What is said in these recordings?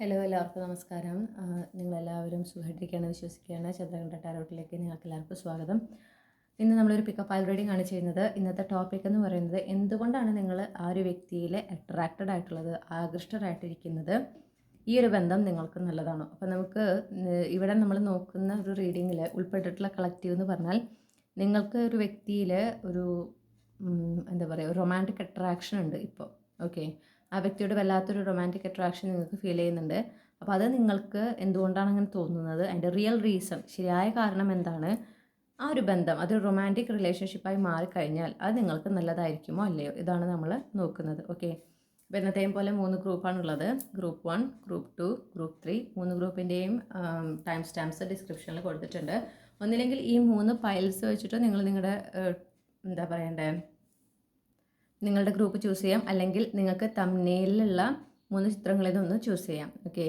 Hello എല്ലാവർക്കും നമസ്കാരം. നിങ്ങളെല്ലാവരും സുഖമായിട്ടിരിക്കുകയാണെന്ന് വിശ്വസിക്കുകയാണ്. ചന്ദ്രകണ്ഠ ടാരോട്ടിലേക്ക് നിങ്ങൾക്ക് എല്ലാവർക്കും സ്വാഗതം. ഇന്ന് നമ്മളൊരു പിക്കപ്പ് ഫയൽ റീഡിംഗ് ആണ് ചെയ്യുന്നത്. ഇന്നത്തെ ടോപ്പിക് എന്ന് പറയുന്നത് എന്തുകൊണ്ടാണ് നിങ്ങൾ ആ ഒരു വ്യക്തിയിൽ അട്രാക്റ്റഡ് ആയിട്ടുള്ളത്, ആകൃഷ്ടരായിട്ടിരിക്കുന്നത്, ഈ ഒരു ബന്ധം നിങ്ങൾക്ക് നല്ലതാണോ? അപ്പോൾ നമുക്ക് ഇവിടെ നമ്മൾ നോക്കുന്ന ഒരു റീഡിങ്ങിൽ ഉൾപ്പെട്ടിട്ടുള്ള കളക്റ്റീവ് എന്ന് പറഞ്ഞാൽ നിങ്ങൾക്ക് ഒരു വ്യക്തിയിൽ ഒരു എന്താ പറയുക, റൊമാൻറ്റിക് അട്രാക്ഷൻ ഉണ്ട് ഇപ്പോൾ. ഓക്കെ, ആ വ്യക്തിയോട് വല്ലാത്തൊരു റൊമാൻറ്റിക് അട്രാക്ഷൻ നിങ്ങൾക്ക് ഫീൽ ചെയ്യുന്നുണ്ട്. അപ്പോൾ അത് നിങ്ങൾക്ക് എന്തുകൊണ്ടാണ് അങ്ങനെ തോന്നുന്നത്, അതിൻ്റെ റിയൽ റീസൺ, ശരിയായ കാരണം എന്താണ്? ആ ഒരു ബന്ധം അതൊരു റൊമാൻറ്റിക് റിലേഷൻഷിപ്പായി മാറിക്കഴിഞ്ഞാൽ അത് നിങ്ങൾക്ക് നല്ലതായിരിക്കുമോ അല്ലയോ, ഇതാണ് നമ്മൾ നോക്കുന്നത്. ഓക്കെ, അപ്പോൾ എന്നത്തെയും പോലെ 3 ഗ്രൂപ്പാണുള്ളത്. Group 1, group 2, group 3. 3 ഗ്രൂപ്പിൻ്റെയും ടൈം സ്റ്റാമ്പ്സ് ഡിസ്ക്രിപ്ഷനിൽ കൊടുത്തിട്ടുണ്ട്. ഒന്നില്ലെങ്കിൽ ഈ 3 പൈൽസ് വെച്ചിട്ട് നിങ്ങൾ നിങ്ങളുടെ എന്താ പറയണ്ടേ, നിങ്ങളുടെ ഗ്രൂപ്പ് ചൂസ് ചെയ്യാം, അല്ലെങ്കിൽ നിങ്ങൾക്ക് തംബ്നെയിലുള്ള 3 ചിത്രങ്ങളിൽ നിന്ന് ചൂസ് ചെയ്യാം. ഓക്കെ,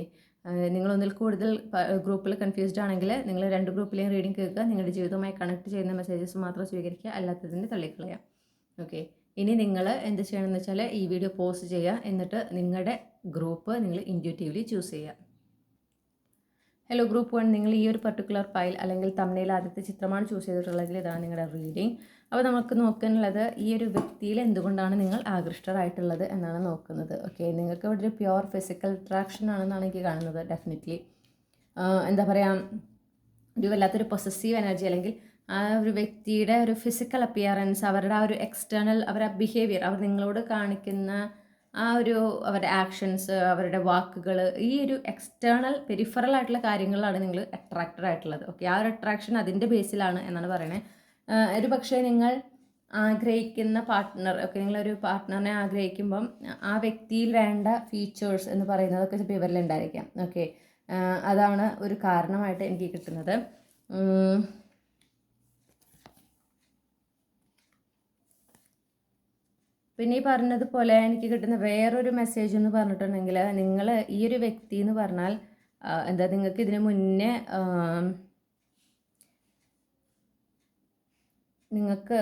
നിങ്ങളൊന്നിൽ കൂടുതൽ ഗ്രൂപ്പിൽ കൺഫ്യൂസ്ഡ് ആണെങ്കിൽ നിങ്ങൾ 2 ഗ്രൂപ്പിലെയും റീഡിംഗ് കേൾക്കുക. നിങ്ങളുടെ ജീവിതവുമായി കണക്ട് ചെയ്യുന്ന മെസ്സേജസ് മാത്രം സ്വീകരിക്കുക, അല്ലാത്തതിന് തള്ളിക്കളയാം. ഓക്കെ, ഇനി നിങ്ങൾ എന്ത് ചെയ്യണമെന്ന് വെച്ചാൽ ഈ വീഡിയോ പോസ്റ്റ് ചെയ്യുക, എന്നിട്ട് നിങ്ങളുടെ ഗ്രൂപ്പ് നിങ്ങൾ ഇൻറ്റ്യൂട്ടീവ്ലി ചൂസ് ചെയ്യുക. ഹലോ ഗ്രൂപ്പ് 1, നിങ്ങൾ ഈ ഒരു പർട്ടിക്കുലർ ഫയൽ അല്ലെങ്കിൽ തംബ്നെയിൽ ആദ്യത്തെ ചിത്രമാണ് ചൂസ് ചെയ്തിട്ടുള്ളതെങ്കിൽ ഇതാണ് നിങ്ങളുടെ റീഡിംഗ്. അപ്പോൾ നമുക്ക് നോക്കാനുള്ളത് ഈ ഒരു വ്യക്തിയിൽ എന്തുകൊണ്ടാണ് നിങ്ങൾ ആകൃഷ്ടരായിട്ടുള്ളത് എന്നാണ് നോക്കുന്നത്. ഓക്കെ, നിങ്ങൾക്ക് ഇവിടെ ഒരു പ്യുവർ ഫിസിക്കൽ അട്രാക്ഷൻ ആണെന്നാണ് എനിക്ക് കാണുന്നത്. ഡെഫിനറ്റ്ലി എന്താ പറയുക, ഒരു വല്ലാത്തൊരു പൊസസീവ് എനർജി, അല്ലെങ്കിൽ ആ ഒരു വ്യക്തിയുടെ ഒരു ഫിസിക്കൽ അപ്പിയറൻസ്, അവരുടെ ആ ഒരു എക്സ്റ്റേണൽ അവരുടെ ബിഹേവിയർ, അവർ നിങ്ങളോട് കാണിക്കുന്ന ആ ഒരു അവരുടെ ആക്ഷൻസ്, അവരുടെ വാക്കുകൾ, ഈ ഒരു എക്സ്റ്റേണൽ പെരിഫറൽ ആയിട്ടുള്ള കാര്യങ്ങളിലാണ് നിങ്ങൾ അട്രാക്റ്റഡ് ആയിട്ടുള്ളത്. ഓക്കെ, ആ ഒരു അട്രാക്ഷൻ അതിൻ്റെ ബേസിലാണ് എന്നാണ് പറയണത്. ഒരു പക്ഷേ നിങ്ങൾ ആഗ്രഹിക്കുന്ന പാർട്ട്ണർ, ഓക്കെ, നിങ്ങളൊരു പാർട്ട്ണറിനെ ആഗ്രഹിക്കുമ്പം ആ വ്യക്തിയിൽ വേണ്ട ഫീച്ചേഴ്സ് എന്ന് പറയുന്നതൊക്കെ ചിലപ്പോൾ ഇവരിലുണ്ടായിരിക്കാം. ഓക്കെ, അതാണ് ഒരു കാരണമായിട്ട് എനിക്ക് കിട്ടുന്നത്. പിന്നെ ഈ പറഞ്ഞതുപോലെ എനിക്ക് കിട്ടുന്ന വേറൊരു മെസ്സേജ് എന്ന് പറഞ്ഞിട്ടുണ്ടെങ്കിൽ, നിങ്ങൾ ഈ ഒരു വ്യക്തി എന്ന് പറഞ്ഞാൽ എന്താ, നിങ്ങൾക്ക് ഇതിനു മുന്നേ നിങ്ങൾക്ക്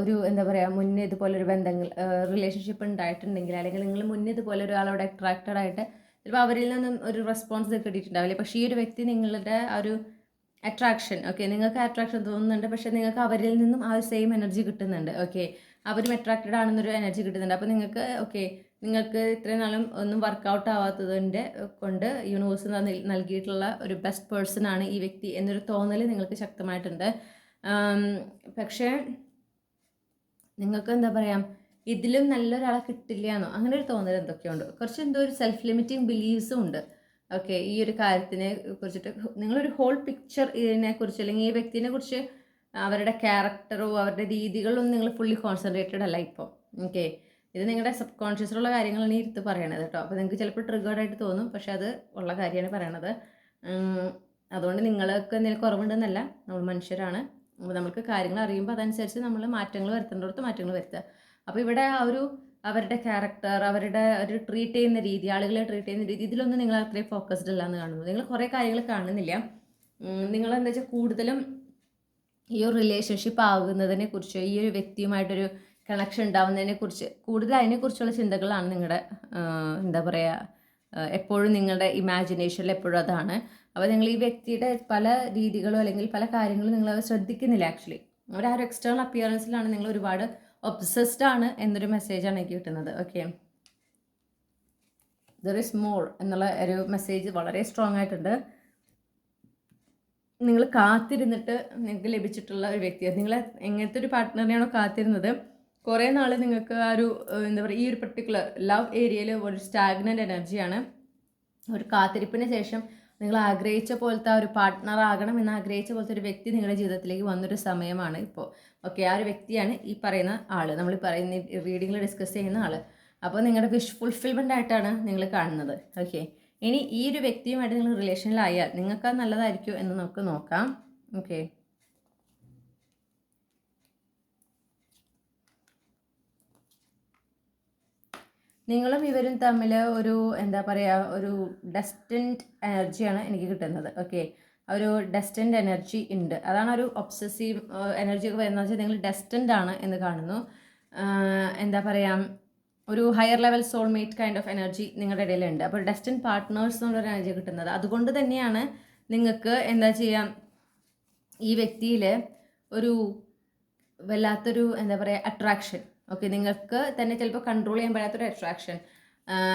ഒരു എന്താ പറയുക, മുന്നേ ഇതുപോലൊരു ബന്ധങ്ങൾ റിലേഷൻഷിപ്പ് ഉണ്ടായിട്ടുണ്ടെങ്കിൽ, അല്ലെങ്കിൽ നിങ്ങൾ മുന്നേ ഇതുപോലെ ഒരാളോട് അട്രാക്റ്റഡ് ആയിട്ട് ചിലപ്പോൾ അവരിൽ നിന്നും ഒരു റെസ്പോൺസ് കിട്ടിയിട്ടുണ്ടാവില്ല. പക്ഷേ ഈ ഒരു വ്യക്തി നിങ്ങളുടെ ആ ഒരു അട്രാക്ഷൻ, ഓക്കെ, നിങ്ങൾക്ക് അട്രാക്ഷൻ തോന്നുന്നുണ്ട്, പക്ഷേ നിങ്ങൾക്ക് അവരിൽ നിന്നും ആ ഒരു സെയിം എനർജി കിട്ടുന്നുണ്ട്. ഓക്കെ, അവരും അട്രാക്റ്റഡ് ആണെന്നൊരു എനർജി കിട്ടുന്നുണ്ട്. അപ്പോൾ നിങ്ങൾക്ക് ഓക്കെ, നിങ്ങൾക്ക് ഇത്രയും നാളും ഒന്നും വർക്കൗട്ട് ആവാത്തതിൻ്റെ കൊണ്ട് യൂണിവേഴ്സ് നൽകിയിട്ടുള്ള ഒരു ബെസ്റ്റ് പേഴ്സൺ ആണ് ഈ വ്യക്തി എന്നൊരു തോന്നൽ നിങ്ങൾക്ക് ശക്തമായിട്ടുണ്ട്. പക്ഷേ നിങ്ങൾക്ക് എന്താ പറയുക, ഇതിലും നല്ലൊരാളെ കിട്ടില്ല എന്നോ അങ്ങനെ ഒരു തോന്നൽ എന്തൊക്കെയുണ്ട്. കുറച്ച് എന്തോ ഒരു സെൽഫ് ലിമിറ്റിംഗ് ബിലീവ്സും ഉണ്ട്. ഓക്കെ, ഈ ഒരു കാര്യത്തിനെ കുറിച്ചിട്ട് നിങ്ങളൊരു ഹോൾ പിക്ചർ ഇതിനെക്കുറിച്ച്, അല്ലെങ്കിൽ ഈ വ്യക്തിനെ കുറിച്ച് അവരുടെ ക്യാരക്ടറോ അവരുടെ രീതികളൊന്നും നിങ്ങൾ ഫുള്ളി കോൺസെൻട്രേറ്റഡ് അല്ല ഇപ്പോൾ. ഓക്കെ, ഇത് നിങ്ങളുടെ സബ് കോൺഷ്യസിലുള്ള കാര്യങ്ങളാണ് ഈ ഇരുത്ത് പറയണത് കേട്ടോ. അപ്പോൾ നിങ്ങൾക്ക് ചിലപ്പോൾ ട്രിഗേർഡായിട്ട് തോന്നും, പക്ഷേ അത് ഉള്ള കാര്യമാണ് പറയണത്. അതുകൊണ്ട് നിങ്ങൾക്ക് എന്തെങ്കിലും കുറവുണ്ടെന്നല്ല, നമ്മൾ മനുഷ്യരാണ്. അപ്പോൾ നമുക്ക് കാര്യങ്ങൾ അറിയുമ്പോൾ അതനുസരിച്ച് നമ്മൾ മാറ്റങ്ങൾ വരുത്തേണ്ടടുത്ത് മാറ്റങ്ങൾ വരുത്തുക. അപ്പോൾ ഇവിടെ ആ ഒരു അവരുടെ ക്യാരക്ടർ, അവരുടെ ഒരു ട്രീറ്റ് ചെയ്യുന്ന രീതി, ആളുകളെ ട്രീറ്റ് ചെയ്യുന്ന രീതി, ഇതിലൊന്നും നിങ്ങൾ അത്രയും ഫോക്കസ്ഡ് അല്ല എന്ന് കാണുന്നു. നിങ്ങൾ കുറേ കാര്യങ്ങൾ കാണുന്നില്ല. നിങ്ങളെന്താ വെച്ചാൽ കൂടുതലും ഈ ഒരു റിലേഷൻഷിപ്പ് ആകുന്നതിനെ കുറിച്ച്, ഈ ഒരു വ്യക്തിയുമായിട്ടൊരു കണക്ഷൻ ഉണ്ടാകുന്നതിനെ കുറിച്ച്, കൂടുതൽ അതിനെക്കുറിച്ചുള്ള ചിന്തകളാണ് നിങ്ങളുടെ എന്താ പറയുക, എപ്പോഴും നിങ്ങളുടെ ഇമാജിനേഷനിൽ എപ്പോഴും അതാണ്. അപ്പോൾ നിങ്ങൾ ഈ വ്യക്തിയുടെ പല രീതികളോ അല്ലെങ്കിൽ പല കാര്യങ്ങളും നിങ്ങൾ അത് ശ്രദ്ധിക്കുന്നില്ല. ആക്ച്വലി അവർ ആ ഒരു എക്സ്റ്റേണൽ അപ്പിയറൻസിലാണ് നിങ്ങൾ ഒരുപാട് ഒബ്സസ്ഡ് ആണ് എന്നൊരു മെസ്സേജാണ് എനിക്ക് കിട്ടുന്നത്. ഓക്കെ, ദർ ഈസ് മോർ എന്നുള്ള ഒരു മെസ്സേജ് വളരെ സ്ട്രോങ് ആയിട്ടുണ്ട്. നിങ്ങൾ കാത്തിരുന്നിട്ട് നിങ്ങൾക്ക് ലഭിച്ചിട്ടുള്ള ഒരു വ്യക്തിയാണ്. നിങ്ങൾ എങ്ങനത്തെ ഒരു പാർട്ട്ണറിനെയാണോ കാത്തിരുന്നത്, കുറേ നാൾ നിങ്ങൾക്ക് ആ ഒരു എന്താ പറയുക, ഈ ഒരു പെർട്ടിക്കുലർ ലവ് ഏരിയയിൽ ഒരു സ്റ്റാഗ്നൻ്റ് എനർജിയാണ്. ഒരു കാത്തിരിപ്പിന് ശേഷം നിങ്ങൾ ആഗ്രഹിച്ച പോലത്തെ ആ ഒരു പാർട്ട്ണർ ആകണം എന്ന് ആഗ്രഹിച്ച പോലത്തെ ഒരു വ്യക്തി നിങ്ങളുടെ ജീവിതത്തിലേക്ക് വന്നൊരു സമയമാണ് ഇപ്പോൾ. ഓക്കെ, ആ ഒരു വ്യക്തിയാണ് ഈ പറയുന്ന ആൾ, നമ്മൾ പറയുന്ന റീഡിങ്ങിൽ ഡിസ്കസ് ചെയ്യുന്ന ആൾ. അപ്പോൾ നിങ്ങളുടെ വിഷ് ഫുൾഫിൽമെൻ്റ് ആയിട്ടാണ് നിങ്ങൾ കാണുന്നത്. ഓക്കെ, ഇനി ഈ ഒരു വ്യക്തിയുമായിട്ട് നിങ്ങൾ റിലേഷനിലായാൽ നിങ്ങൾക്ക് അത് നല്ലതായിരിക്കും എന്ന് നമുക്ക് നോക്കാം. ഓക്കെ, നിങ്ങളും ഇവരും തമ്മിൽ ഒരു എന്താ പറയുക, ഒരു ഡെസ്റ്റിൻഡ് എനർജിയാണ് എനിക്ക് കിട്ടുന്നത്. ഓക്കെ, ഒരു ഡെസ്റ്റിൻഡ് എനർജി ഉണ്ട്. അതാണ് ഒരു ഒബ്സസീവ് എനർജി ഒക്കെ വരുന്നത് വെച്ചാൽ നിങ്ങൾ ഡെസ്റ്റിൻഡ് ആണ് എന്ന് കാണുന്നു. എന്താ പറയുക, ഒരു higher level soulmate kind of energy നിങ്ങളുടെ ഇടയിലുണ്ട്. അപ്പോൾ ഡെസ്റ്റിൻ പാർട്ട്നേഴ്സ് എന്നുള്ളൊരു എനർജി കിട്ടുന്നത്. അതുകൊണ്ട് തന്നെയാണ് നിങ്ങൾക്ക് എന്താ ചെയ്യാം, ഈ വ്യക്തിയിൽ ഒരു വല്ലാത്തൊരു എന്താ പറയുക അട്രാക്ഷൻ. ഓക്കെ, നിങ്ങൾക്ക് തന്നെ ചിലപ്പോൾ കൺട്രോൾ ചെയ്യാൻ പറ്റാത്തൊരു അട്രാക്ഷൻ.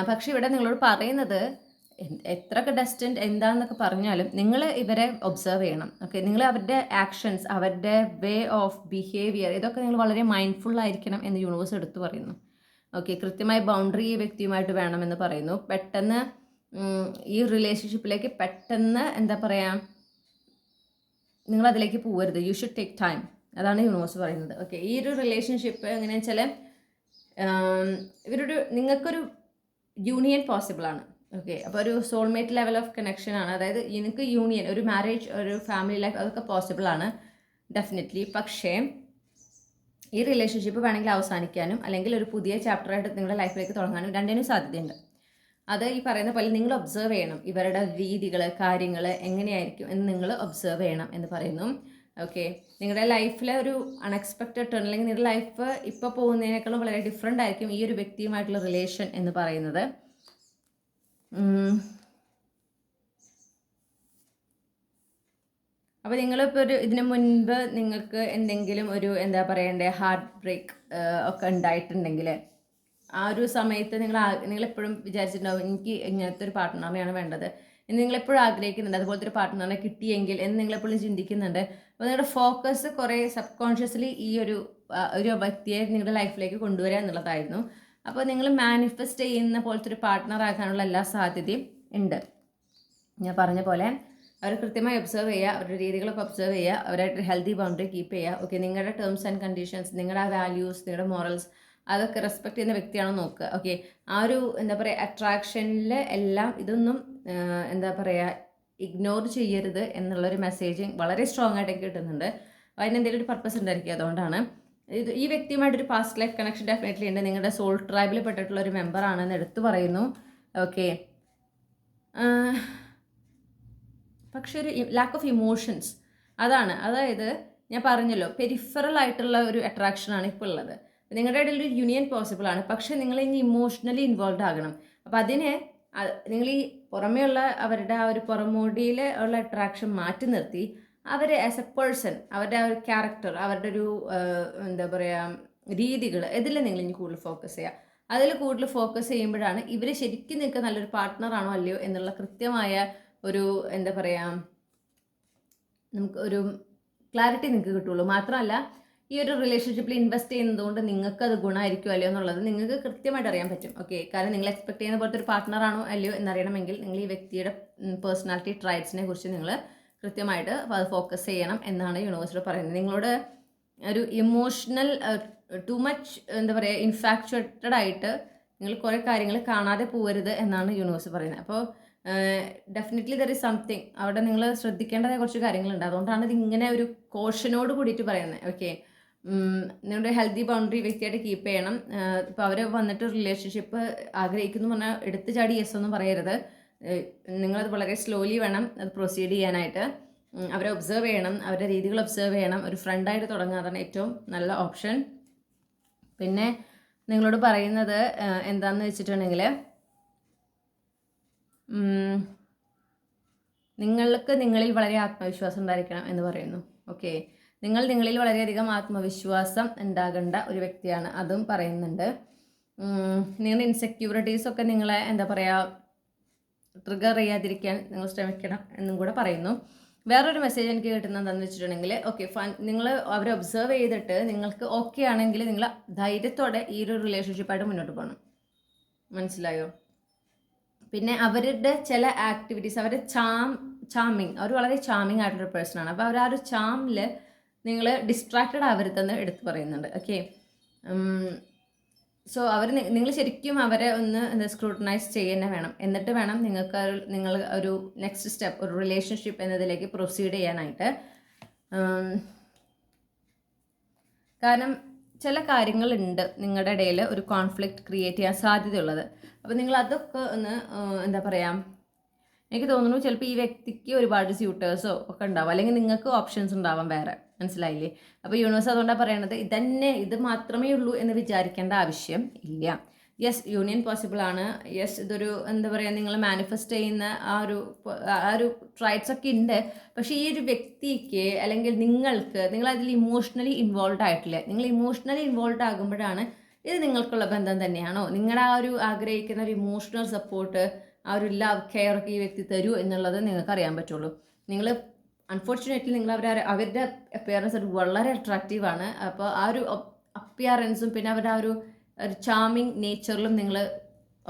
പക്ഷെ ഇവിടെ നിങ്ങളോട് പറയുന്നത് എത്രയൊക്കെ ഡെസ്റ്റൻറ്റ് എന്താണെന്നൊക്കെ പറഞ്ഞാലും നിങ്ങൾ ഇവരെ ഒബ്സർവ് ചെയ്യണം. ഓക്കെ, നിങ്ങൾ അവരുടെ ആക്ഷൻസ്, അവരുടെ വേ ഓഫ് ബിഹേവിയർ, ഇതൊക്കെ നിങ്ങൾ വളരെ മൈൻഡ്ഫുൾ ആയിരിക്കണം എന്ന് യൂണിവേഴ്സ് എടുത്തു പറയുന്നു. ഓക്കെ, കൃത്യമായി ബൗണ്ടറി ഈ വ്യക്തിയുമായിട്ട് വേണമെന്ന് പറയുന്നു. പെട്ടെന്ന് ഈ റിലേഷൻഷിപ്പിലേക്ക് പെട്ടെന്ന് എന്താ പറയുക, നിങ്ങളതിലേക്ക് പോകരുത്. You should take time. അതാണ് യൂണിവേഴ്സ് പറയുന്നത്. ഓക്കെ, ഈ ഒരു റിലേഷൻഷിപ്പ് എങ്ങനെയാണെന്ന് വെച്ചാൽ നിങ്ങൾക്കൊരു യൂണിയൻ പോസിബിൾ ആണ്. ഓക്കെ, അപ്പോൾ ഒരു സോൾമേറ്റ് ലെവൽ ഓഫ് കണക്ഷൻ ആണ്. അതായത് എനിക്ക് യൂണിയൻ, ഒരു മാരേജ്, ഒരു ഫാമിലി ലൈഫ്, അതൊക്കെ പോസിബിൾ ആണ് ഡെഫിനറ്റ്ലി. പക്ഷേ ഈ റിലേഷൻഷിപ്പ് വേണമെങ്കിൽ അവസാനിക്കാനും അല്ലെങ്കിൽ ഒരു പുതിയ ചാപ്റ്ററായിട്ട് നിങ്ങളുടെ ലൈഫിലേക്ക് തുടങ്ങാനും രണ്ടിനും സാധ്യതയുണ്ട്. അത് ഈ പറയുന്ന പോലെ നിങ്ങൾ ഒബ്സർവ് ചെയ്യണം. ഇവരുടെ രീതികൾ, കാര്യങ്ങൾ എങ്ങനെയായിരിക്കും എന്ന് നിങ്ങൾ ഒബ്സർവ് ചെയ്യണം എന്ന് പറയുന്നു. ഓക്കെ, നിങ്ങളുടെ ലൈഫിലെ ഒരു അൺഎക്സ്പെക്റ്റഡ് ടേൺ, അല്ലെങ്കിൽ നിങ്ങളുടെ ലൈഫ് ഇപ്പോൾ പോകുന്നതിനേക്കാളും വളരെ ഡിഫറെൻ്റ് ആയിരിക്കും ഈ ഒരു വ്യക്തിയുമായിട്ടുള്ള റിലേഷൻ എന്ന് പറയുന്നത്. അപ്പോൾ നിങ്ങളിപ്പോൾ ഇതിനു മുൻപ് നിങ്ങൾക്ക് എന്തെങ്കിലും ഒരു എന്താ പറയണ്ടേ ഹാർട്ട് ബ്രേക്ക് ഒക്കെ ഉണ്ടായിട്ടുണ്ടെങ്കിൽ ആ ഒരു സമയത്ത് നിങ്ങളെപ്പോഴും വിചാരിച്ചിട്ടുണ്ടാവും എനിക്ക് ഇങ്ങനത്തെ ഒരു പാർട്ട്ണറിനെയാണ് വേണ്ടത് എന്ന് നിങ്ങളെപ്പോഴും ആഗ്രഹിക്കുന്നുണ്ട്. അതുപോലത്തെ ഒരു പാർട്ട്ണറിനെ കിട്ടിയെങ്കിൽ എന്ന് നിങ്ങളെപ്പോഴും ചിന്തിക്കുന്നുണ്ട്. അപ്പോൾ നിങ്ങളുടെ ഫോക്കസ് കുറേ സബ് കോൺഷ്യസ്ലി ഈ ഒരു വ്യക്തിയെ നിങ്ങളുടെ ലൈഫിലേക്ക് കൊണ്ടുവരിക എന്നുള്ളതായിരുന്നു. അപ്പോൾ നിങ്ങൾ മാനിഫെസ്റ്റ് ചെയ്യുന്ന പോലത്തെ ഒരു പാർട്ട്ണർ ആകാനുള്ള എല്ലാ സാധ്യതയും ഉണ്ട്. ഞാൻ പറഞ്ഞ പോലെ അവർ കൃത്യമായി ഒബ്സർവ് ചെയ്യുക, അവരുടെ രീതികളൊക്കെ ഒബ്സർവ് ചെയ്യുക, അവരായിട്ട് ഹെൽത്തി ബൗണ്ടറി കീപ്പ് ചെയ്യുക. ഓക്കെ, നിങ്ങളുടെ ടേംസ് ആൻഡ് കണ്ടീഷൻസ്, നിങ്ങളുടെ വാല്യൂസ്, നിങ്ങളുടെ മോറൽസ് അതൊക്കെ റെസ്പെക്ട് ചെയ്യുന്ന വ്യക്തിയാണോ നോക്കുക. ഓക്കെ, ആ ഒരു എന്താ പറയുക അട്രാക്ഷനിൽ എല്ലാം ഇതൊന്നും എന്താ പറയുക ഇഗ്നോർ ചെയ്യരുത് എന്നുള്ളൊരു മെസ്സേജ് വളരെ സ്ട്രോങ് ആയിട്ട് എനിക്ക് കിട്ടുന്നുണ്ട്. അതിന് എന്തെങ്കിലും ഒരു പർപ്പസ് ഉണ്ടായിരിക്കും. അതുകൊണ്ടാണ് ഈ വ്യക്തിയുമായിട്ടൊരു പാസ്റ്റ് ലൈഫ് കണക്ഷൻ ഡെഫിനറ്റ്ലി ഉണ്ട്. നിങ്ങളുടെ സോൾ ട്രൈബിൽ പെട്ടിട്ടുള്ള ഒരു മെമ്പറാണെന്ന് എടുത്തു പറയുന്നു. ഓക്കെ, പക്ഷെ ഒരു ലാക്ക് ഓഫ് ഇമോഷൻസ് അതാണ്. അതായത് ഞാൻ പറഞ്ഞല്ലോ, പെരിഫറൽ ആയിട്ടുള്ള ഒരു അട്രാക്ഷനാണ് ഇപ്പോൾ ഉള്ളത്. നിങ്ങളുടെ ഇടയിൽ ഒരു യൂണിയൻ പോസിബിൾ ആണ്, പക്ഷേ നിങ്ങൾ ഇനി ഇമോഷണലി ഇൻവോൾവ് ആകണം. അപ്പോൾ അതിന് നിങ്ങൾ ഈ പുറമേയുള്ള അവരുടെ ആ ഒരു പുറമോടിയിൽ ഉള്ള അട്രാക്ഷൻ മാറ്റി നിർത്തി അവരെ ആസ് എ പേഴ്സൺ, അവരുടെ ആ ഒരു ക്യാരക്ടർ, അവരുടെ ഒരു എന്താ പറയുക രീതികൾ, ഇതിൽ നിങ്ങൾ ഇനി കൂടുതൽ ഫോക്കസ് ചെയ്യുക. അതിൽ കൂടുതൽ ഫോക്കസ് ചെയ്യുമ്പോഴാണ് ഇവർ ശരിക്കും നിങ്ങൾക്ക് നല്ലൊരു പാർട്ട്ണറാണോ അല്ലയോ എന്നുള്ള കൃത്യമായ ഒരു എന്താ പറയുക നമുക്ക് ഒരു ക്ലാരിറ്റി നിങ്ങൾക്ക് കിട്ടുള്ളൂ. മാത്രമല്ല ഈ ഒരു റിലേഷൻഷിപ്പിൽ ഇൻവെസ്റ്റ് ചെയ്യുന്നത് കൊണ്ട് നിങ്ങൾക്ക് അത് ഗുണമായിരിക്കും അല്ലയോ എന്നുള്ളത് നിങ്ങൾക്ക് കൃത്യമായിട്ട് അറിയാൻ പറ്റും. ഓക്കെ, കാരണം നിങ്ങൾ എക്സ്പെക്ട് ചെയ്യുന്ന പോലത്തെ ഒരു പാർട്ട്ണറാണോ അല്ലയോ എന്നറിയണമെങ്കിൽ നിങ്ങൾ ഈ വ്യക്തിയുടെ പേഴ്സണാലിറ്റി ട്രൈറ്റ്സിനെ കുറിച്ച് നിങ്ങൾ കൃത്യമായിട്ട് അത് ഫോക്കസ് ചെയ്യണം എന്നാണ് യൂണിവേഴ്സിൽ പറയുന്നത്. നിങ്ങളോട് ഒരു ഇമോഷണൽ ടു മച്ച് എന്താ പറയുക ഇൻഫാക്ച്വേറ്റഡ് ആയിട്ട് നിങ്ങൾ കുറേ കാര്യങ്ങൾ കാണാതെ പോകരുത് എന്നാണ് യൂണിവേഴ്സ് പറയുന്നത്. അപ്പോൾ ഡെഫിനറ്റ്ലി ദർ ഇസ് സംതിങ് അവിടെ നിങ്ങൾ ശ്രദ്ധിക്കേണ്ടതായ കുറച്ച് കാര്യങ്ങളുണ്ട്. അതുകൊണ്ടാണ് ഇത് ഇങ്ങനെ ഒരു കോഷനോട് കൂടിയിട്ട് പറയുന്നത്. ഓക്കെ, നിങ്ങളുടെ ഹെൽത്തി ബൗണ്ടറി വ്യക്തിയായിട്ട് കീപ്പ് ചെയ്യണം. ഇപ്പോൾ അവർ വന്നിട്ട് റിലേഷൻഷിപ്പ് ആഗ്രഹിക്കുന്നു പറഞ്ഞാൽ എടുത്തു ചാടി യെസ് ഒന്നും പറയരുത്. നിങ്ങളത് വളരെ സ്ലോലി വേണം അത് പ്രൊസീഡ് ചെയ്യാനായിട്ട്. അവരെ ഒബ്സർവ് ചെയ്യണം, അവരുടെ രീതികൾ ഒബ്സർവ് ചെയ്യണം. ഒരു ഫ്രണ്ടായിട്ട് തുടങ്ങുക, അതാണ് ഏറ്റവും നല്ല ഓപ്ഷൻ. പിന്നെ നിങ്ങളോട് പറയുന്നത് എന്താണെന്ന് വെച്ചിട്ടുണ്ടെങ്കിൽ നിങ്ങൾക്ക് നിങ്ങളിൽ വളരെ ആത്മവിശ്വാസം ഉണ്ടായിരിക്കണം എന്ന് പറയുന്നു. ഓക്കെ, നിങ്ങൾ നിങ്ങളിൽ വളരെയധികം ആത്മവിശ്വാസം ഉണ്ടാകേണ്ട ഒരു വ്യക്തിയാണ്, അതും പറയുന്നുണ്ട്. നിങ്ങളുടെ ഇൻസെക്യൂരിറ്റീസൊക്കെ നിങ്ങളെ എന്താ പറയുക ട്രിഗർ ചെയ്യാതിരിക്കാൻ നിങ്ങൾ ശ്രമിക്കണം എന്നും കൂടെ പറയുന്നു. വേറൊരു മെസ്സേജ് എനിക്ക് കിട്ടുന്നത് എന്താണെന്ന് വെച്ചിട്ടുണ്ടെങ്കിൽ ഓക്കെ നിങ്ങൾ അവരെ ഒബ്സർവ് ചെയ്തിട്ട് നിങ്ങൾക്ക് ഓക്കെ ആണെങ്കിൽ നിങ്ങൾ ധൈര്യത്തോടെ ഈ ഒരു റിലേഷൻഷിപ്പായിട്ട് മുന്നോട്ട് പോകണം. മനസ്സിലായോ? പിന്നെ അവരുടെ ചില ആക്ടിവിറ്റീസ്, അവരുടെ ചാമിങ്, അവർ വളരെ ചാമിങ് ആയിട്ടൊരു പേഴ്സണാണ്. അപ്പോൾ അവർ ആ ഒരു ചാമിൽ നിങ്ങൾ ഡിസ്ട്രാക്റ്റഡ് ആവരുതെന്ന് എടുത്ത് പറയുന്നുണ്ട്. ഓക്കെ, സോ നിങ്ങൾ ശരിക്കും അവരെ ഒന്ന് സ്ക്രൂട്ടനൈസ് ചെയ്യുന്നത് വേണം. എന്നിട്ട് വേണം നിങ്ങൾ ഒരു നെക്സ്റ്റ് സ്റ്റെപ്പ്, ഒരു റിലേഷൻഷിപ്പ് എന്നതിലേക്ക് പ്രൊസീഡ് ചെയ്യാനായിട്ട്. കാരണം ചില കാര്യങ്ങളുണ്ട് നിങ്ങളുടെ ഇടയിൽ ഒരു കോൺഫ്ലിക്റ്റ് ക്രിയേറ്റ് ചെയ്യാൻ സാധ്യതയുള്ളത്. അപ്പോൾ നിങ്ങൾ അതൊക്കെ ഒന്ന് എന്താ പറയുക, എനിക്ക് തോന്നുന്നു ചിലപ്പോൾ ഈ വ്യക്തിക്ക് ഒരുപാട് സ്യൂട്ടേഴ്സോ ഒക്കെ ഉണ്ടാവും, അല്ലെങ്കിൽ നിങ്ങൾക്ക് ഓപ്ഷൻസ് ഉണ്ടാവാം വേറെ. മനസ്സിലായില്ലേ? അപ്പോൾ യൂണിവേഴ്സ് അതുകൊണ്ടാണ് പറയണത് ഇത് മാത്രമേ ഉള്ളൂ എന്ന് വിചാരിക്കേണ്ട ആവശ്യം ഇല്ല. യെസ്, യൂണിയൻ പോസിബിൾ ആണ്. യെസ്, ഇതൊരു എന്താ പറയുക, നിങ്ങൾ മാനിഫെസ്റ്റ് ചെയ്യുന്ന ആ ഒരു ട്രൈറ്റ്സ് ഒക്കെ ഉണ്ട്. പക്ഷേ ഈ ഒരു വ്യക്തിക്ക് അല്ലെങ്കിൽ നിങ്ങൾ അതിൽ ഇമോഷണലി ഇൻവോൾവ് ആയിട്ടില്ല. നിങ്ങൾ ഇമോഷണലി ഇൻവോൾവ് ആകുമ്പോഴാണ് ഇത് നിങ്ങൾക്കുള്ള ബന്ധം തന്നെയാണോ, നിങ്ങളുടെ ആ ഒരു ആഗ്രഹിക്കുന്ന ഒരു ഇമോഷണൽ സപ്പോർട്ട്, ആ ഒരു ലവ് കെയർ ഒക്കെ ഈ വ്യക്തി തരൂ എന്നുള്ളത് നിങ്ങൾക്ക് അറിയാൻ പറ്റുള്ളൂ. നിങ്ങൾ അൺഫോർച്ചുനേറ്റ്ലി നിങ്ങൾ അവരുടെ അപ്പിയറൻസ് വളരെ അട്രാക്റ്റീവാണ്. അപ്പോൾ ആ ഒരു അപ്പിയറൻസും പിന്നെ അവരുടെ ആ ഒരു ചാമിങ് നേച്ചറിലും നിങ്ങൾ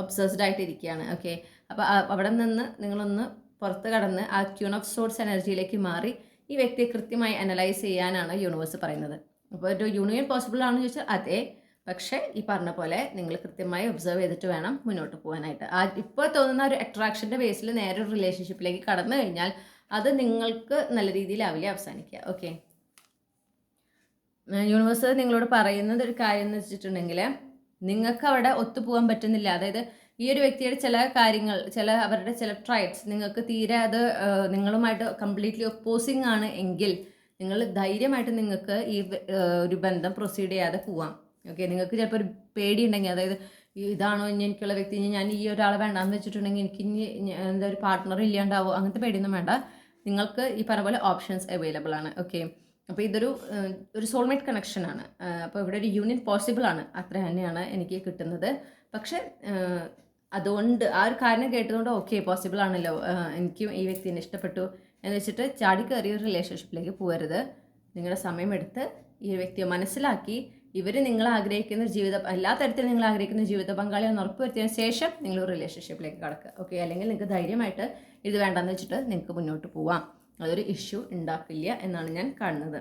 ഒബ്സസ്ഡ് ആയിട്ടിരിക്കുകയാണ്. ഓക്കെ, അപ്പോൾ അവിടെ നിന്ന് നിങ്ങളൊന്ന് പുറത്ത് കടന്ന് ആ ക്യൂൺ ഓഫ് സോർട്സ് എനർജിയിലേക്ക് മാറി ഈ വ്യക്തിയെ കൃത്യമായി അനലൈസ് ചെയ്യാനാണ് യൂണിവേഴ്സ് പറയുന്നത്. അപ്പോൾ ഒരു യൂണിയൻ പോസിബിൾ ആണെന്ന് ചോദിച്ചാൽ അതെ, പക്ഷേ ഈ പറഞ്ഞ പോലെ നിങ്ങൾ കൃത്യമായി ഒബ്സർവ് ചെയ്തിട്ട് വേണം മുന്നോട്ട് പോകാനായിട്ട്. ഇപ്പോൾ തോന്നുന്ന ഒരു അട്രാക്ഷൻ്റെ ബേസിൽ നേരെ ഒരു റിലേഷൻഷിപ്പിലേക്ക് കടന്നു കഴിഞ്ഞാൽ അത് നിങ്ങൾക്ക് നല്ല രീതിയിലാവില്ല അവസാനിക്കുക. ഓക്കെ, യൂണിവേഴ്സ് നിങ്ങളോട് പറയുന്നത് ഒരു കാര്യം എന്ന് വെച്ചിട്ടുണ്ടെങ്കിൽ, നിങ്ങൾക്ക് അവിടെ ഒത്തുപോകാൻ പറ്റുന്നില്ല. അതായത് ഈ ഒരു വ്യക്തിയുടെ ചില കാര്യങ്ങൾ, അവരുടെ ചില ട്രൈറ്റ്സ് നിങ്ങൾക്ക് തീരെ അത് നിങ്ങളുമായിട്ട് കംപ്ലീറ്റ്ലി ഒപ്പോസിങ് ആണ് എങ്കിൽ നിങ്ങൾ ധൈര്യമായിട്ട് നിങ്ങൾക്ക് ഈ ഒരു ബന്ധം പ്രൊസീഡ് ചെയ്യാതെ പോവാം. ഓക്കെ, നിങ്ങൾക്ക് ചിലപ്പോൾ ഒരു പേടിയുണ്ടെങ്കിൽ, അതായത് ഇതാണോ ഇനി എനിക്കുള്ള വ്യക്തി, ഞാൻ ഈ ഒരാളെ വേണ്ടാന്ന് വെച്ചിട്ടുണ്ടെങ്കിൽ എനിക്ക് ഇനി എന്താ ഒരു പാർട്ട്ണർ ഇല്ലാണ്ടാവോ, അങ്ങനത്തെ പേടിയൊന്നും വേണ്ട. നിങ്ങൾക്ക് ഈ പറഞ്ഞ പോലെ ഓപ്ഷൻസ് അവൈലബിൾ ആണ്. ഓക്കെ, അപ്പോൾ ഇതൊരു സോൾമേറ്റ് കണക്ഷനാണ്. അപ്പോൾ ഇവിടെ ഒരു യൂണിയൻ പോസിബിൾ ആണ്, അത്ര തന്നെയാണ് എനിക്ക് കിട്ടുന്നത്. പക്ഷേ അതുകൊണ്ട് ആ ഒരു കാര്യം കേട്ടതുകൊണ്ട് ഓക്കെ പോസിബിൾ ആണല്ലോ, എനിക്കും ഈ വ്യക്തിനെ ഇഷ്ടപ്പെട്ടു എന്ന് വെച്ചിട്ട് ചാടിക്കയറിയ ഒരു റിലേഷൻഷിപ്പിലേക്ക് പോകരുത്. നിങ്ങളുടെ സമയമെടുത്ത് ഈ വ്യക്തിയെ മനസ്സിലാക്കി ഇവർ നിങ്ങൾ ആഗ്രഹിക്കുന്ന ജീവിതം, എല്ലാ തരത്തിലും നിങ്ങൾ ആഗ്രഹിക്കുന്ന ജീവിത പങ്കാളിയെന്ന് ഉറപ്പുവരുത്തിയതിന് ശേഷം നിങ്ങൾ ഒരു റിലേഷൻഷിപ്പിലേക്ക് കടക്കുക. ഓക്കെ, അല്ലെങ്കിൽ നിങ്ങൾക്ക് ധൈര്യമായിട്ട് ഇത് വേണ്ടെന്ന് വെച്ചിട്ട് നിങ്ങൾക്ക് മുന്നോട്ട് പോവാം. അതൊരു ഇഷ്യൂ ഉണ്ടാക്കില്ല എന്നാണ് ഞാൻ കാണുന്നത്.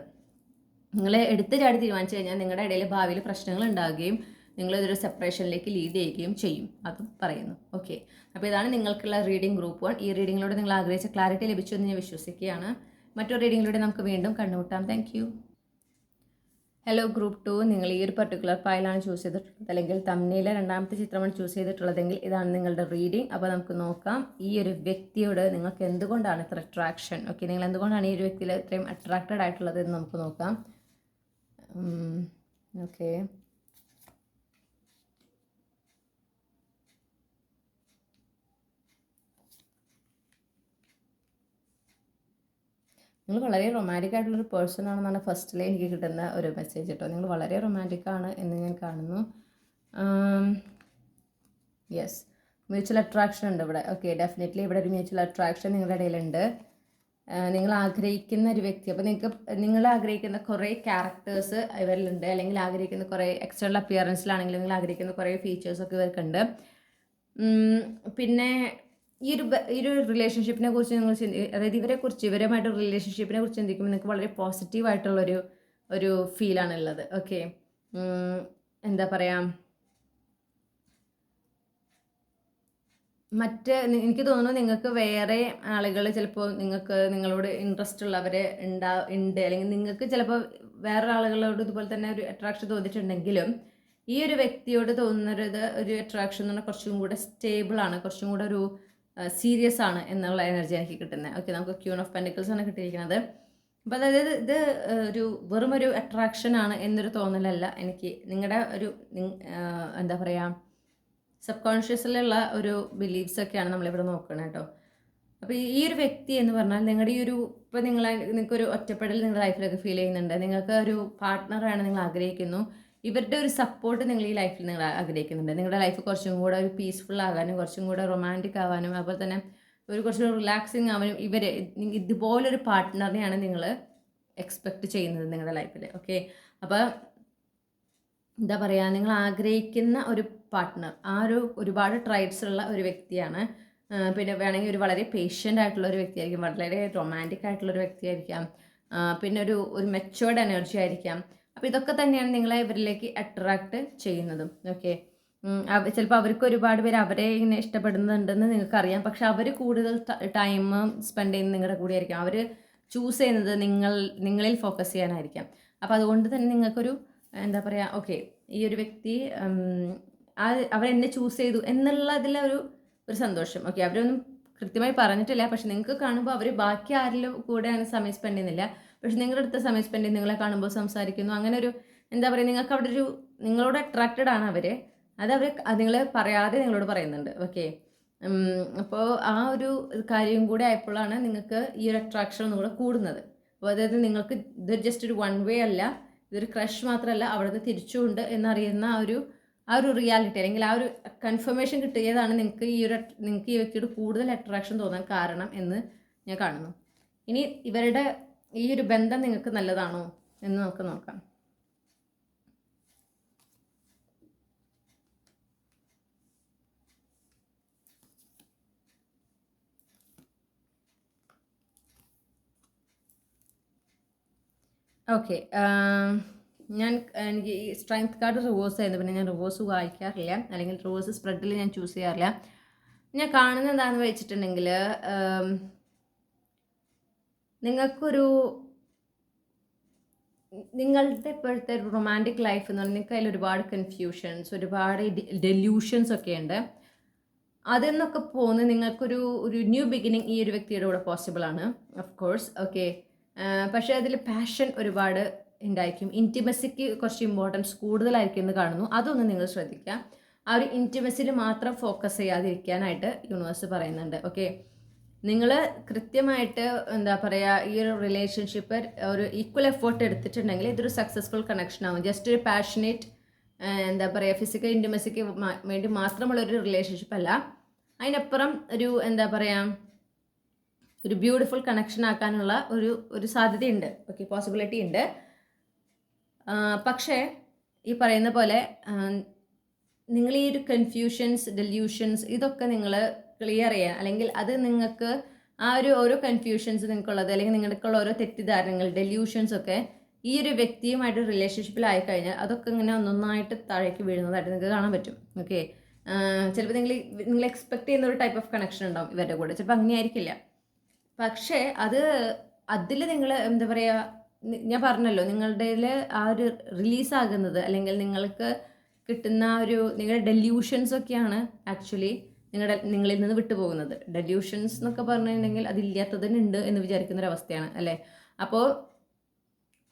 നിങ്ങൾ എടുത്ത് ചാടി തീരുമാനിച്ചു കഴിഞ്ഞാൽ നിങ്ങളുടെ ഇടയിൽ ഭാവിയിൽ പ്രശ്നങ്ങൾ ഉണ്ടാകുകയും നിങ്ങളിതൊരു സെപ്പറേഷനിലേക്ക് ലീഡ് ചെയ്യുകയും ചെയ്യും, അതും പറയുന്നു. ഓക്കെ, അപ്പോൾ ഇതാണ് നിങ്ങൾക്കുള്ള റീഡിംഗ് ഗ്രൂപ്പ് 1. ഈ റീഡിങ്ങിലൂടെ നിങ്ങൾ ആഗ്രഹിച്ച ക്ലാരിറ്റി ലഭിച്ചു എന്ന് ഞാൻ വിശ്വസിക്കുകയാണ്. മറ്റൊരു റീഡിങ്ങിലൂടെ നമുക്ക് വീണ്ടും കണ്ടുമുട്ടാം. Thank you. ഹലോ ഗ്രൂപ്പ് 2, നിങ്ങൾ ഈ ഒരു പർട്ടിക്കുലർ ഫയലാണ് ചൂസ് ചെയ്തിട്ടുള്ളത് അല്ലെങ്കിൽ തമ്മിലെ രണ്ടാമത്തെ ചിത്രമാണ് ചൂസ് ചെയ്തിട്ടുള്ളതെങ്കിൽ ഇതാണ് നിങ്ങളുടെ റീഡിംഗ്. അപ്പോൾ നമുക്ക് നോക്കാം ഈ ഒരു വ്യക്തിയോട് നിങ്ങൾക്ക് എന്തുകൊണ്ടാണ് ഇത്ര അട്രാക്ഷൻ. ഓക്കെ, നിങ്ങൾ എന്തുകൊണ്ടാണ് ഈ ഒരു വ്യക്തിയിൽ ഇത്രയും അട്രാക്റ്റഡ് ആയിട്ടുള്ളത് എന്ന് നമുക്ക് നോക്കാം. ഓക്കെ, നിങ്ങൾ വളരെ റൊമാൻറ്റിക് ആയിട്ടുള്ളൊരു പേഴ്സൺ ആണെന്നാണ് ഫസ്റ്റിലെ എനിക്ക് കിട്ടുന്ന ഒരു മെസ്സേജ് കേട്ടോ. നിങ്ങൾ വളരെ റൊമാൻറ്റിക് ആണ് എന്ന് ഞാൻ കാണുന്നു. യെസ്, മ്യൂച്വൽ അട്രാക്ഷൻ ഉണ്ട് ഇവിടെ. ഓക്കെ, ഡെഫിനറ്റ്ലി ഇവിടെ ഒരു മ്യൂച്വൽ അട്രാക്ഷൻ നിങ്ങളുടെ ഇടയിലുണ്ട്. നിങ്ങൾ ആഗ്രഹിക്കുന്ന ഒരു വ്യക്തി, അപ്പോൾ നിങ്ങൾ ആഗ്രഹിക്കുന്ന കുറേ ക്യാരക്ടേഴ്സ് ഇവരിലുണ്ട്, അല്ലെങ്കിൽ ആഗ്രഹിക്കുന്ന കുറേ എക്സ്റ്റേണൽ അപ്പിയറൻസിലാണെങ്കിലും നിങ്ങൾ ആഗ്രഹിക്കുന്ന കുറേ ഫീച്ചേഴ്സൊക്കെ ഇവർക്കുണ്ട്. പിന്നെ ഈ ഒരു റിലേഷൻഷിപ്പിനെ കുറിച്ച് നിങ്ങൾ അതായത് ഇവരുമായിട്ട് റിലേഷൻഷിപ്പിനെ കുറിച്ച് ചിന്തിക്കുമ്പോൾ നിങ്ങൾക്ക് വളരെ പോസിറ്റീവായിട്ടുള്ളൊരു ഫീലാണുള്ളത്. ഓക്കെ, എന്താ പറയുക, എനിക്ക് തോന്നുന്നു നിങ്ങൾക്ക് വേറെ ആളുകൾ ചിലപ്പോൾ നിങ്ങളോട് ഇൻട്രസ്റ്റ് ഉള്ളവരെ ഉണ്ട്, അല്ലെങ്കിൽ നിങ്ങൾക്ക് ചിലപ്പോൾ വേറെ ആളുകളോട് ഇതുപോലെ തന്നെ ഒരു അട്രാക്ഷൻ തോന്നിയിട്ടുണ്ടെങ്കിലും ഈ ഒരു വ്യക്തിയോട് തോന്നുന്നത് ഒരു അട്രാക്ഷൻ എന്ന് പറഞ്ഞാൽ കുറച്ചും കൂടെ സ്റ്റേബിളാണ്, കുറച്ചും കൂടെ ഒരു സീരിയസ് ആണ് എന്നുള്ള എനർജി എനിക്ക് കിട്ടുന്നത്. ഓക്കെ, നമുക്ക് ക്യൂൺ ഓഫ് പെൻഡിക്കിൾസ് ആണ് കിട്ടിയിരിക്കുന്നത്. അപ്പോൾ അതായത് ഇത് വെറും ഒരു അട്രാക്ഷൻ ആണ് എന്നൊരു തോന്നലല്ല എനിക്ക്. നിങ്ങളുടെ എന്താ പറയുക, സബ് കോൺഷ്യസിലുള്ള ഒരു ബിലീഫ്സൊക്കെയാണ് നമ്മളിവിടെ നോക്കുന്നത് കേട്ടോ. അപ്പോൾ ഈ ഒരു വ്യക്തി എന്ന് പറഞ്ഞാൽ നിങ്ങളുടെ ഈ ഒരു ഇപ്പോൾ നിങ്ങൾക്കൊരു ഒറ്റപ്പെടൽ നിങ്ങളുടെ ലൈഫിലൊക്കെ ഫീൽ ചെയ്യുന്നുണ്ട്, നിങ്ങൾക്ക് ഒരു പാർട്ട്ണറാണ് നിങ്ങൾ ആഗ്രഹിക്കുന്നു, ഇവരുടെ ഒരു സപ്പോർട്ട് നിങ്ങൾ ഈ ലൈഫിൽ നിങ്ങൾ ആഗ്രഹിക്കുന്നുണ്ട്. നിങ്ങളുടെ ലൈഫ് കുറച്ചും കൂടെ ഒരു പീസ്ഫുൾ ആകാനും കുറച്ചും കൂടെ റൊമാൻറ്റിക് ആവാനും അതുപോലെ തന്നെ കുറച്ചും റിലാക്സിങ് ആവാനും ഇതുപോലൊരു പാർട്ട്ണറിനെയാണ് നിങ്ങൾ എക്സ്പെക്റ്റ് ചെയ്യുന്നത് നിങ്ങളുടെ ലൈഫിൽ. ഓക്കെ, അപ്പോൾ എന്താ പറയുക, നിങ്ങൾ ആഗ്രഹിക്കുന്ന ഒരു പാർട്ട്ണർ ഒരുപാട് ട്രൈറ്റ്സ് ഉള്ള ഒരു വ്യക്തിയാണ്. പിന്നെ വേണമെങ്കിൽ ഒരു വളരെ പേഷ്യൻ്റ് ആയിട്ടുള്ള ഒരു വ്യക്തിയായിരിക്കും, വളരെ റൊമാൻറ്റിക് ആയിട്ടുള്ളൊരു വ്യക്തിയായിരിക്കാം, പിന്നെ ഒരു മെച്ചുവേർഡ് എനർജി ആയിരിക്കാം. അപ്പോൾ ഇതൊക്കെ തന്നെയാണ് നിങ്ങളെ ഇവരിലേക്ക് അട്രാക്റ്റ് ചെയ്യുന്നതും. ഓക്കെ, ചിലപ്പോൾ അവർക്ക് ഒരുപാട് പേര് അവരെ ഇങ്ങനെ ഇഷ്ടപ്പെടുന്നുണ്ടെന്ന് നിങ്ങൾക്കറിയാം, പക്ഷെ അവർ കൂടുതൽ ടൈം സ്പെൻഡ് ചെയ്യുന്നത് നിങ്ങളുടെ കൂടെ ആയിരിക്കും. അവർ ചൂസ് ചെയ്യുന്നത് നിങ്ങളിൽ ഫോക്കസ് ചെയ്യാനായിരിക്കാം. അപ്പോൾ അതുകൊണ്ട് തന്നെ നിങ്ങൾക്കൊരു എന്താ പറയുക, ഓക്കെ ഈ ഒരു വ്യക്തി അവരെന്നെ ചൂസ് ചെയ്തു എന്നുള്ളതിലൊരു സന്തോഷം. ഓക്കെ, അവരൊന്നും കൃത്യമായി പറഞ്ഞിട്ടില്ല, പക്ഷെ നിങ്ങൾക്ക് കാണുമ്പോൾ അവർ ബാക്കി ആരിലും കൂടെയാണ് സമയം സ്പെൻഡ് ചെയ്യുന്നില്ല, പക്ഷെ നിങ്ങളുടെ അടുത്ത സമയം സ്പെൻഡ് ചെയ്ത് നിങ്ങളെ കാണുമ്പോൾ സംസാരിക്കുന്നു. അങ്ങനെ ഒരു എന്താ പറയുക, നിങ്ങൾക്ക് അവിടെ നിങ്ങളോട് അട്രാക്റ്റഡ് ആണ് അവർ, അത് അവർ നിങ്ങൾ പറയാതെ നിങ്ങളോട് പറയുന്നുണ്ട്. ഓക്കെ. അപ്പോൾ ആ ഒരു കാര്യം കൂടെ ആയപ്പോഴാണ് നിങ്ങൾക്ക് ഈ ഒരു അട്രാക്ഷൻ ഒന്നും കൂടെ കൂടുന്നത്. അപ്പോൾ അതായത് നിങ്ങൾക്ക് ഇത് ജസ്റ്റ് ഒരു വൺ വേ അല്ല, ഇതൊരു ക്രഷ് മാത്രമല്ല, അവിടുന്ന് തിരിച്ചുണ്ട് എന്നറിയുന്ന ആ ഒരു റിയാലിറ്റി അല്ലെങ്കിൽ ആ ഒരു കൺഫർമേഷൻ കിട്ടിയതാണ് നിങ്ങൾക്ക് ഈ വ്യക്തിയോട് കൂടുതൽ അട്രാക്ഷൻ തോന്നാൻ കാരണം എന്ന് ഞാൻ കാണുന്നു. ഇനി ഇവരുടെ ഈ ഒരു ബന്ധം നിങ്ങൾക്ക് നല്ലതാണോ എന്ന് നമുക്ക് നോക്കാം. ഓക്കെ. എനിക്ക് ഈ സ്ട്രെങ്ത് കാർഡ് റിവേഴ്സ് ആയിരുന്നു. പിന്നെ ഞാൻ റിവേഴ്സ് വായിക്കാറില്ല, അല്ലെങ്കിൽ റിവേഴ്സ് സ്പ്രെഡിൽ ഞാൻ ചൂസ് ചെയ്യാറില്ല. ഞാൻ കാണുന്നത് എന്താണെന്ന് വെച്ചിട്ടുണ്ടെങ്കിൽ, നിങ്ങളുടെ ഇപ്പോഴത്തെ റൊമാൻറ്റിക് ലൈഫ് എന്ന് പറഞ്ഞാൽ നിങ്ങൾക്ക് അതിൽ ഒരുപാട് കൺഫ്യൂഷൻസ്, ഒരുപാട് ഡെല്യൂഷൻസ് ഒക്കെ ഉണ്ട്. അതിൽ നിന്നൊക്കെ പോകുന്ന നിങ്ങൾക്കൊരു ന്യൂ ബിഗിനിങ് ഈ ഒരു വ്യക്തിയുടെ കൂടെ പോസിബിൾ ആണ്, ഓഫ് കോഴ്സ്. ഓക്കെ. പക്ഷേ അതിൽ പാഷൻ ഒരുപാട് ഉണ്ടായിരിക്കും. ഇൻറ്റിമസിക്ക് കുറച്ച് ഇമ്പോർട്ടൻസ് കൂടുതലായിരിക്കും എന്ന് കാണുന്നു. അതൊന്ന് നിങ്ങൾ ശ്രദ്ധിക്കുക. ആ ഒരു ഇൻറ്റിമസിയിൽ മാത്രം ഫോക്കസ് ചെയ്യാതിരിക്കാനായിട്ട് യൂണിവേഴ്സ് പറയുന്നുണ്ട്. ഓക്കെ. നിങ്ങൾ കൃത്യമായിട്ട് എന്താ പറയുക, ഈ ഒരു റിലേഷൻഷിപ്പ് ഒരു ഈക്വൽ എഫേർട്ട് എടുത്തിട്ടുണ്ടെങ്കിൽ ഇതൊരു സക്സസ്ഫുൾ കണക്ഷൻ ആവും. ജസ്റ്റ് ഒരു പാഷനേറ്റ് എന്താ പറയുക ഫിസിക്കൽ ഇൻറ്റിമസിക്ക് വേണ്ടി മാത്രമുള്ളൊരു റിലേഷൻഷിപ്പ് അല്ല. അതിനപ്പുറം ഒരു എന്താ പറയുക ഒരു ബ്യൂട്ടിഫുൾ കണക്ഷൻ ആക്കാനുള്ള ഒരു സാധ്യതയുണ്ട്. ഓക്കെ, പോസിബിലിറ്റി ഉണ്ട്. പക്ഷേ ഈ പറയുന്ന പോലെ നിങ്ങൾ ഈ ഒരു കൺഫ്യൂഷൻസ്, ഡെല്യൂഷൻസ് ഇതൊക്കെ നിങ്ങൾ ക്ലിയർ ചെയ്യാൻ, അല്ലെങ്കിൽ അത് നിങ്ങൾക്ക് ആ ഓരോ കൺഫ്യൂഷൻസ് നിങ്ങൾക്കുള്ളത്, അല്ലെങ്കിൽ നിങ്ങൾക്കുള്ള ഓരോ തെറ്റിദ്ധാരണകൾ, ഡെല്യൂഷൻസ് ഒക്കെ ഈ ഒരു വ്യക്തിയുമായിട്ട് റിലേഷൻഷിപ്പിലായി കഴിഞ്ഞാൽ അതൊക്കെ ഇങ്ങനെ ഒന്നൊന്നായിട്ട് താഴേക്ക് വീഴുന്നതായിട്ട് നിങ്ങൾക്ക് കാണാൻ പറ്റും. ഓക്കെ. ചിലപ്പോൾ നിങ്ങൾ എക്സ്പെക്ട് ചെയ്യുന്ന ഒരു ടൈപ്പ് ഓഫ് കണക്ഷൻ ഉണ്ടാവും ഇവരുടെ കൂടെ, ചിലപ്പോൾ അങ്ങനെയായിരിക്കില്ല. പക്ഷേ അതിൽ നിങ്ങൾ എന്താ പറയുക, ഞാൻ പറഞ്ഞല്ലോ നിങ്ങളുടെ ആ ഒരു റിലീസാകുന്നത്, അല്ലെങ്കിൽ നിങ്ങൾക്ക് കിട്ടുന്ന നിങ്ങളുടെ ഡെല്യൂഷൻസ് ഒക്കെയാണ് ആക്ച്വലി നിങ്ങളിൽ നിന്ന് വിട്ടുപോകുന്നത്. ഡെല്യൂഷൻസ് എന്നൊക്കെ പറഞ്ഞിട്ടുണ്ടെങ്കിൽ അതില്ലാത്തതിനുണ്ട് എന്ന് വിചാരിക്കുന്നൊരവസ്ഥയാണ് അല്ലേ. അപ്പോൾ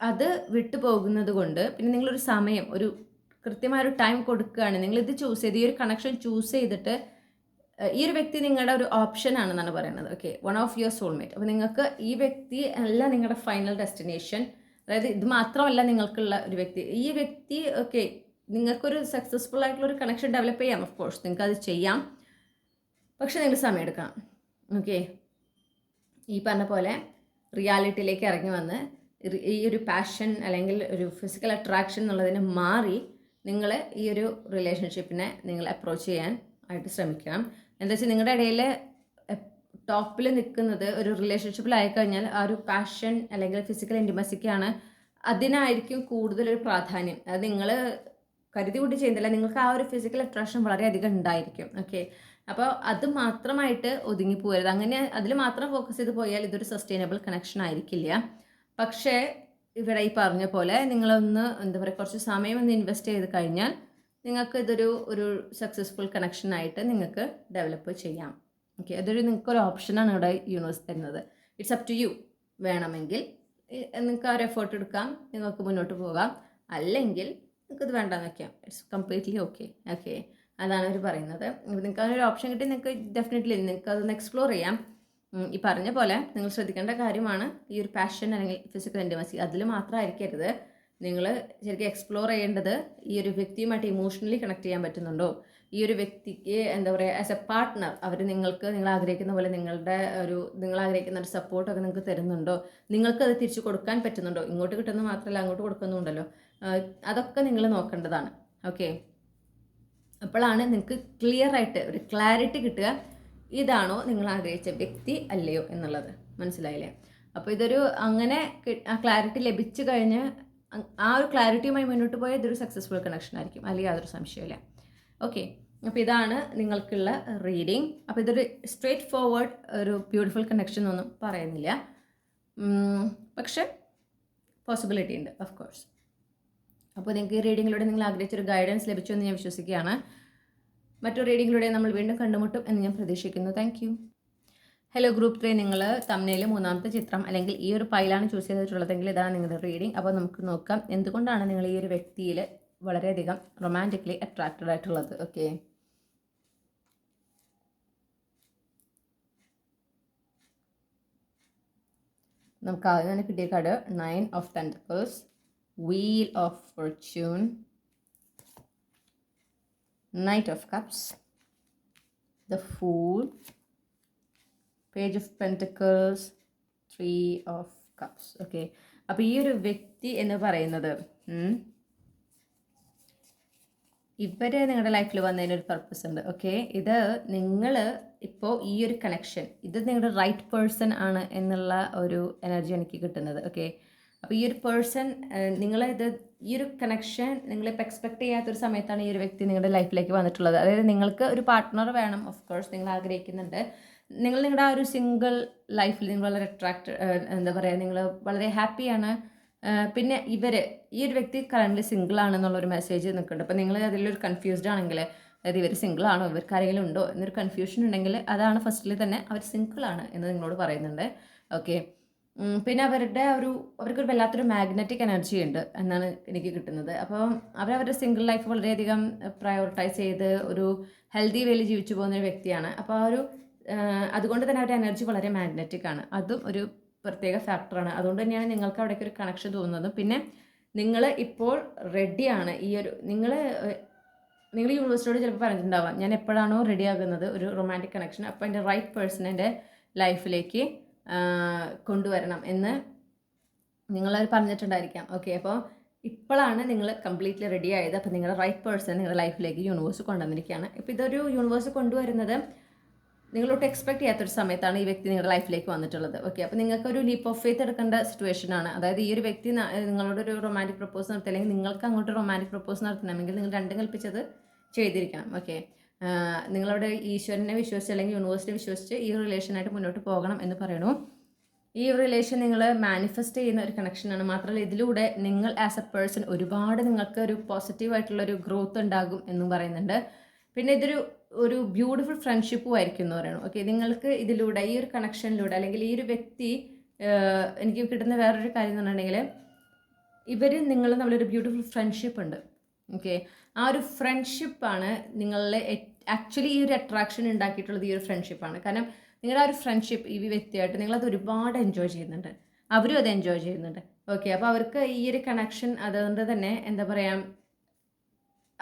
അത് വിട്ടുപോകുന്നത് കൊണ്ട് പിന്നെ നിങ്ങളൊരു സമയം, ഒരു കൃത്യമായൊരു ടൈം കൊടുക്കുകയാണ്. നിങ്ങളിത് ചൂസ് ചെയ്ത്, ഈ ഒരു കണക്ഷൻ ചൂസ് ചെയ്തിട്ട്, ഈ ഒരു വ്യക്തി നിങ്ങളുടെ ഒരു ഓപ്ഷൻ ആണെന്നാണ് പറയുന്നത്. Okay, one of your soulmate. അപ്പോൾ നിങ്ങൾക്ക് ഈ വ്യക്തി അല്ല നിങ്ങളുടെ ഫൈനൽ ഡെസ്റ്റിനേഷൻ. അതായത് ഇത് മാത്രമല്ല നിങ്ങൾക്കുള്ള ഒരു വ്യക്തി. ഈ വ്യക്തി ഓക്കെ, നിങ്ങൾക്കൊരു സക്സസ്ഫുൾ ആയിട്ടുള്ള ഒരു കണക്ഷൻ ഡെവലപ്പ് ചെയ്യാം. ഓഫ് കോഴ്സ് നിങ്ങൾക്ക് അത് ചെയ്യാം. പക്ഷെ നിങ്ങൾ സമയമെടുക്കണം. ഓക്കെ. ഈ പറഞ്ഞ പോലെ റിയാലിറ്റിയിലേക്ക് ഇറങ്ങി വന്ന് ഈ ഒരു പാഷൻ അല്ലെങ്കിൽ ഒരു ഫിസിക്കൽ അട്രാക്ഷൻ എന്നുള്ളതിനെ മാറി നിങ്ങൾ ഈ ഒരു റിലേഷൻഷിപ്പിനെ നിങ്ങൾ അപ്രോച്ച് ചെയ്യാൻ ആയിട്ട് ശ്രമിക്കണം. എന്താ വെച്ചാൽ നിങ്ങളുടെ ഇടയിൽ ടോപ്പിൽ നിൽക്കുന്നത് ഒരു റിലേഷൻഷിപ്പിലായി കഴിഞ്ഞാൽ ആ ഒരു പാഷൻ അല്ലെങ്കിൽ ഫിസിക്കൽ ഇൻറ്റിമസിക്കാണ്. അതിനായിരിക്കും കൂടുതലൊരു പ്രാധാന്യം. അത് നിങ്ങൾ കരുതി കൂട്ടി ചെയ്യുന്നില്ല, നിങ്ങൾക്ക് ആ ഒരു ഫിസിക്കൽ അട്രാക്ഷൻ വളരെയധികം ഉണ്ടായിരിക്കും. ഓക്കെ. അപ്പോൾ അത് മാത്രമായിട്ട് ഒതുങ്ങി പോകരുത്. അങ്ങനെ അതിൽ മാത്രം ഫോക്കസ് ചെയ്ത് പോയാൽ ഇതൊരു സസ്റ്റൈനബിൾ കണക്ഷൻ ആയിരിക്കില്ല. പക്ഷേ ഇവിടെ ഈ പറഞ്ഞ പോലെ നിങ്ങളൊന്ന് എന്താ പറയുക, കുറച്ച് സമയം ഒന്ന് ഇൻവെസ്റ്റ് ചെയ്ത് കഴിഞ്ഞാൽ നിങ്ങൾക്ക് ഇതൊരു സക്സസ്ഫുൾ കണക്ഷനായിട്ട് നിങ്ങൾക്ക് ഡെവലപ്പ് ചെയ്യാം. ഓക്കെ, നിങ്ങൾക്കൊരു ഓപ്ഷനാണ് ഇവിടെ യൂണിവേഴ്സ് തരുന്നത്. It's up to you. വേണമെങ്കിൽ നിങ്ങൾക്ക് ആ ഒരു എഫേർട്ട് എടുക്കാം, നിങ്ങൾക്ക് മുന്നോട്ട് പോകാം. അല്ലെങ്കിൽ നിങ്ങൾക്കത് വേണ്ടാന്ന് വയ്ക്കാം. It's completely okay. ഓക്കെ, അതാണ് അവർ പറയുന്നത്. നിങ്ങൾക്ക് അതിനൊരു ഓപ്ഷൻ കിട്ടി, നിങ്ങൾക്ക് ഡെഫിനറ്റ്ലി നിങ്ങൾക്ക് അതൊന്ന് എക്സ്പ്ലോർ ചെയ്യാം. ഈ പറഞ്ഞ പോലെ നിങ്ങൾ ശ്രദ്ധിക്കേണ്ട കാര്യമാണ് ഈ ഒരു പാഷൻ അല്ലെങ്കിൽ ഫിസിക്കൽ ഇൻറ്റിമസി. അതിൽ മാത്രമായിരിക്കരുത്. നിങ്ങൾ ശരിക്കും എക്സ്പ്ലോർ ചെയ്യേണ്ടത് ഈ ഒരു വ്യക്തിയുമായിട്ട് ഇമോഷണലി കണക്ട് ചെയ്യാൻ പറ്റുന്നുണ്ടോ, ഈ ഒരു വ്യക്തിക്ക് എന്താ പറയുക ആസ് എ പാർട്ട്ണർ അവർ നിങ്ങൾ ആഗ്രഹിക്കുന്ന പോലെ നിങ്ങൾ ആഗ്രഹിക്കുന്ന ഒരു സപ്പോർട്ടൊക്കെ നിങ്ങൾക്ക് തരുന്നുണ്ടോ, നിങ്ങൾക്കത് തിരിച്ചു കൊടുക്കാൻ പറ്റുന്നുണ്ടോ. ഇങ്ങോട്ട് കിട്ടുന്നത് മാത്രമല്ല അങ്ങോട്ട് കൊടുക്കുന്നുണ്ടല്ലോ. അതൊക്കെ നിങ്ങൾ നോക്കേണ്ടതാണ്. ഓക്കെ, അപ്പോഴാണ് നിങ്ങൾക്ക് ക്ലിയർ ആയിട്ട് ഒരു ക്ലാരിറ്റി കിട്ടുക, ഇതാണോ നിങ്ങൾ ആഗ്രഹിച്ച വ്യക്തി അല്ലയോ എന്നുള്ളത്. മനസ്സിലായില്ലേ? അപ്പോൾ അങ്ങനെ ആ ക്ലാരിറ്റി ലഭിച്ചു കഴിഞ്ഞ് ആ ഒരു ക്ലാരിറ്റിയുമായി മുന്നോട്ട് പോയാൽ ഇതൊരു സക്സസ്ഫുൾ കണക്ഷൻ ആയിരിക്കും, അല്ലെങ്കിൽ യാതൊരു സംശയമില്ല. ഓക്കെ, അപ്പോൾ ഇതാണ് നിങ്ങൾക്കുള്ള റീഡിങ്. അപ്പോൾ ഇതൊരു സ്ട്രേറ്റ് ഫോർവേഡ് ഒരു ബ്യൂട്ടിഫുൾ കണക്ഷൻ ഒന്നും പറയുന്നില്ല, പക്ഷെ പോസിബിലിറ്റി ഉണ്ട് ഓഫ് കോഴ്സ്. അപ്പോൾ നിങ്ങൾക്ക് ഈ റീഡിങ്ങിലൂടെ നിങ്ങൾ ആഗ്രഹിച്ചൊരു ഗൈഡൻസ് ലഭിച്ചു എന്ന് ഞാൻ വിശ്വസിക്കുകയാണ്. മറ്റൊരു റീഡിങ്ങിലൂടെ നമ്മൾ വീണ്ടും കണ്ടുമുട്ടും എന്ന് ഞാൻ പ്രതീക്ഷിക്കുന്നു. Thank you. ഹലോ ഗ്രൂപ്പ് 3, നിങ്ങൾ തംബ്നെയിൽ മൂന്നാമത്തെ ചിത്രം അല്ലെങ്കിൽ ഈ ഒരു പൈലാണ് ചൂസ് ചെയ്തിട്ടുള്ളതെങ്കിൽ ഇതാണ് നിങ്ങളുടെ റീഡിംഗ്. അപ്പോൾ നമുക്ക് നോക്കാം എന്തുകൊണ്ടാണ് നിങ്ങൾ ഈ ഒരു വ്യക്തിയിൽ വളരെയധികം റൊമാൻറ്റിക്കലി അട്രാക്റ്റഡ് ആയിട്ടുള്ളത്. ഓക്കെ, നമുക്ക് ആദ്യം തന്നെ കിട്ടിയ card 9 of Pentacles, Wheel of Fortune, Knight of Cups, The Fool, Page of Pentacles, 3 of Cups. Okay, അപ്പോൾ ഈ ഒരു വ്യക്തി എന്ന് പറയുന്നത് ഇവർ നിങ്ങളുടെ ലൈഫിൽ വന്നതിനൊരു പർപ്പസ് ഉണ്ട്. ഓക്കെ, ഇത് നിങ്ങൾ ഇപ്പോൾ ഈ ഒരു കണക്ഷൻ, ഇത് നിങ്ങളുടെ റൈറ്റ് പേഴ്സൺ ആണ് എന്നുള്ള ഒരു എനർജി എനിക്ക് കിട്ടുന്നത്. ഓക്കെ, അപ്പോൾ ഈ ഒരു പേഴ്സൺ ഈ ഒരു കണക്ഷൻ നിങ്ങളിപ്പോൾ എക്സ്പെക്ട് ചെയ്യാത്തൊരു സമയത്താണ് ഈ ഒരു വ്യക്തി നിങ്ങളുടെ ലൈഫിലേക്ക് വന്നിട്ടുള്ളത്. അതായത് നിങ്ങൾക്ക് ഒരു പാർട്ട്ണർ വേണം, ഓഫ് കോഴ്സ് നിങ്ങൾ ആഗ്രഹിക്കുന്നുണ്ട്. നിങ്ങളുടെ ആ ഒരു സിംഗിൾ ലൈഫിൽ നിങ്ങൾ വളരെ എന്താ പറയുക, നിങ്ങൾ വളരെ ഹാപ്പിയാണ്. പിന്നെ ഈ ഒരു വ്യക്തി കറൻ്റ് സിംഗിൾ ആണെന്നുള്ളൊരു മെസ്സേജ് നിൽക്കുന്നുണ്ട്. അപ്പോൾ നിങ്ങൾ അതിലൊരു കൺഫ്യൂസ്ഡ് ആണെങ്കിൽ, അതായത് ഇവർ സിംഗിൾ ആണോ, ഇവർക്ക് ആരെങ്കിലും ഉണ്ടോ എന്നൊരു കൺഫ്യൂഷൻ ഉണ്ടെങ്കിൽ അതാണ് ഫസ്റ്റിൽ തന്നെ അവർ സിംഗിൾ ആണ് എന്ന് നിങ്ങളോട് പറയുന്നുണ്ട്. ഓക്കെ, പിന്നെ അവർക്കൊരു വല്ലാത്തൊരു മാഗ്നറ്റിക് എനർജി ഉണ്ട് എന്നാണ് എനിക്ക് കിട്ടുന്നത്. അപ്പോൾ അവരവരുടെ സിംഗിൾ ലൈഫ് വളരെയധികം പ്രയോറിറ്റൈസ് ചെയ്ത് ഒരു ഹെൽത്തി വേയിൽ ജീവിച്ചു പോകുന്നൊരു വ്യക്തിയാണ്. അപ്പോൾ അതുകൊണ്ട് തന്നെ അവരുടെ എനർജി വളരെ മാഗ്നറ്റിക് ആണ്. അതും ഒരു പ്രത്യേക ഫാക്ടറാണ്. അതുകൊണ്ട് തന്നെയാണ് നിങ്ങൾക്ക് അവിടേക്ക് ഒരു കണക്ഷൻ തോന്നുന്നത്. പിന്നെ നിങ്ങൾ ഇപ്പോൾ റെഡിയാണ്. നിങ്ങൾ യൂണിവേഴ്സിറ്റിയോട് ചിലപ്പോൾ പറഞ്ഞിട്ടുണ്ടാവാം, ഞാൻ എപ്പോഴാണോ റെഡി ആകുന്നത് ഒരു റൊമാൻറ്റിക് കണക്ഷൻ, അപ്പോൾ എൻ്റെ റൈറ്റ് പേഴ്സൺ എൻ്റെ ലൈഫിലേക്ക് കൊണ്ടുവരണം എന്ന് നിങ്ങളത് പറഞ്ഞിട്ടുണ്ടായിരിക്കാം. ഓക്കെ, അപ്പോൾ ഇപ്പോഴാണ് നിങ്ങൾ കംപ്ലീറ്റ്ലി റെഡി ആയത്. അപ്പോൾ നിങ്ങളുടെ റൈറ്റ് പേഴ്സൺ നിങ്ങളുടെ ലൈഫിലേക്ക് യൂണിവേഴ്സ് കൊണ്ടുവന്നിരിക്കുകയാണ്. ഇപ്പോൾ ഇതൊരു യൂണിവേഴ്സ് കൊണ്ടുവരുന്നത് നിങ്ങളോട്ട് എക്സ്പെക്ട് ചെയ്യാത്തൊരു സമയത്താണ് ഈ വ്യക്തി നിങ്ങളുടെ ലൈഫിലേക്ക് വന്നിട്ടുള്ളത്. ഓക്കെ, അപ്പോൾ നിങ്ങൾക്കൊരു ലീപ്പ് ഓഫ് ഫെയ്ത്ത് എടുക്കേണ്ട സിറ്റുവേഷനാണ്. അതായത് ഈ ഒരു വ്യക്തി നിങ്ങളോടൊരു റൊമാൻറ്റിക് പ്രപ്പോസ് നടത്തി, അല്ലെങ്കിൽ നിങ്ങൾക്ക് അങ്ങോട്ട് റൊമാൻറ്റിക് പ്രപ്പോസ് നടത്തണമെങ്കിൽ നിങ്ങൾ രണ്ടും കൽപ്പിച്ചത് ചെയ്തിരിക്കണം. ഓക്കെ, നിങ്ങളവിടെ ഈശ്വരനെ വിശ്വസിച്ച് അല്ലെങ്കിൽ യൂണിവേഴ്സിറ്റി വിശ്വസിച്ച് ഈ റിലേഷനായിട്ട് മുന്നോട്ട് പോകണം എന്ന് പറയണു. ഈ റിലേഷൻ നിങ്ങൾ മാനിഫെസ്റ്റ് ചെയ്യുന്ന ഒരു കണക്ഷനാണ്. മാത്രമല്ല ഇതിലൂടെ നിങ്ങൾ ആസ് എ പേഴ്സൺ ഒരുപാട് നിങ്ങൾക്ക് ഒരു പോസിറ്റീവായിട്ടുള്ളൊരു ഗ്രോത്ത് ഉണ്ടാകും എന്നും പറയുന്നുണ്ട്. പിന്നെ ഒരു ബ്യൂട്ടിഫുൾ ഫ്രണ്ട്ഷിപ്പും ആയിരിക്കും എന്ന് പറയണം. ഓക്കെ, നിങ്ങൾക്ക് ഇതിലൂടെ ഈ ഒരു കണക്ഷനിലൂടെ അല്ലെങ്കിൽ ഈ ഒരു വ്യക്തി എനിക്ക് കിട്ടുന്ന വേറൊരു കാര്യം എന്ന് പറഞ്ഞിട്ടുണ്ടെങ്കിൽ നിങ്ങൾ തമ്മിലൊരു ബ്യൂട്ടിഫുൾ ഫ്രണ്ട്ഷിപ്പ് ഉണ്ട്. ഓക്കെ, ആ ഒരു ഫ്രണ്ട്ഷിപ്പാണ് നിങ്ങളിൽ ആക്ച്വലി ഈ ഒരു അട്രാക്ഷൻ ഉണ്ടാക്കിയിട്ടുള്ളത്. ഈ ഒരു ഫ്രണ്ട്ഷിപ്പാണ്. കാരണം നിങ്ങളുടെ ആ ഒരു ഫ്രണ്ട്ഷിപ്പ് ഈ വ്യക്തിയായിട്ട് നിങ്ങളത് ഒരുപാട് എൻജോയ് ചെയ്യുന്നുണ്ട്, അവരും അത് എൻജോയ് ചെയ്യുന്നുണ്ട്. ഓക്കെ, അപ്പോൾ അവർക്ക് ഈ ഒരു കണക്ഷൻ, അതുകൊണ്ട് തന്നെ എന്താ പറയുക,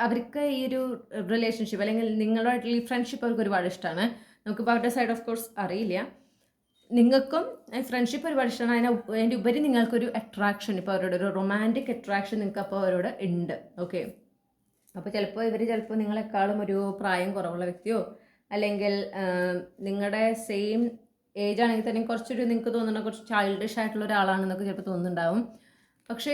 അവർക്ക് ഈ ഒരു റിലേഷൻഷിപ്പ് അല്ലെങ്കിൽ നിങ്ങളുമായിട്ടുള്ള ഈ ഫ്രണ്ട്ഷിപ്പ് അവർക്ക് ഒരുപാട് ഇഷ്ടമാണ്. നമുക്കിപ്പോൾ അവരുടെ സൈഡ് ഓഫ് കോഴ്സ് അറിയില്ല. നിങ്ങൾക്കും ഫ്രണ്ട്ഷിപ്പ് ഒരുപാട് ഇഷ്ടമാണ്. അതിൻ്റെ ഉപരി നിങ്ങൾക്കൊരു അട്രാക്ഷൻ, ഇപ്പോൾ അവരോട് ഒരു റൊമാൻറ്റിക് അട്രാക്ഷൻ നിങ്ങൾക്ക് അപ്പോൾ അവരോട് ഉണ്ട്. ഓക്കെ, അപ്പോൾ ചിലപ്പോൾ നിങ്ങളെക്കാളും ഒരു പ്രായം കുറവുള്ള വ്യക്തിയോ അല്ലെങ്കിൽ നിങ്ങളുടെ സെയിം ഏജ് ആണെങ്കിൽ തന്നെ കുറച്ചൊരു നിങ്ങൾക്ക് തോന്നുന്ന കുറച്ച് ചൈൽഡിഷ് ആയിട്ടുള്ള ഒരാളാണെന്നൊക്കെ ചിലപ്പോൾ തോന്നുന്നുണ്ടാവും. പക്ഷേ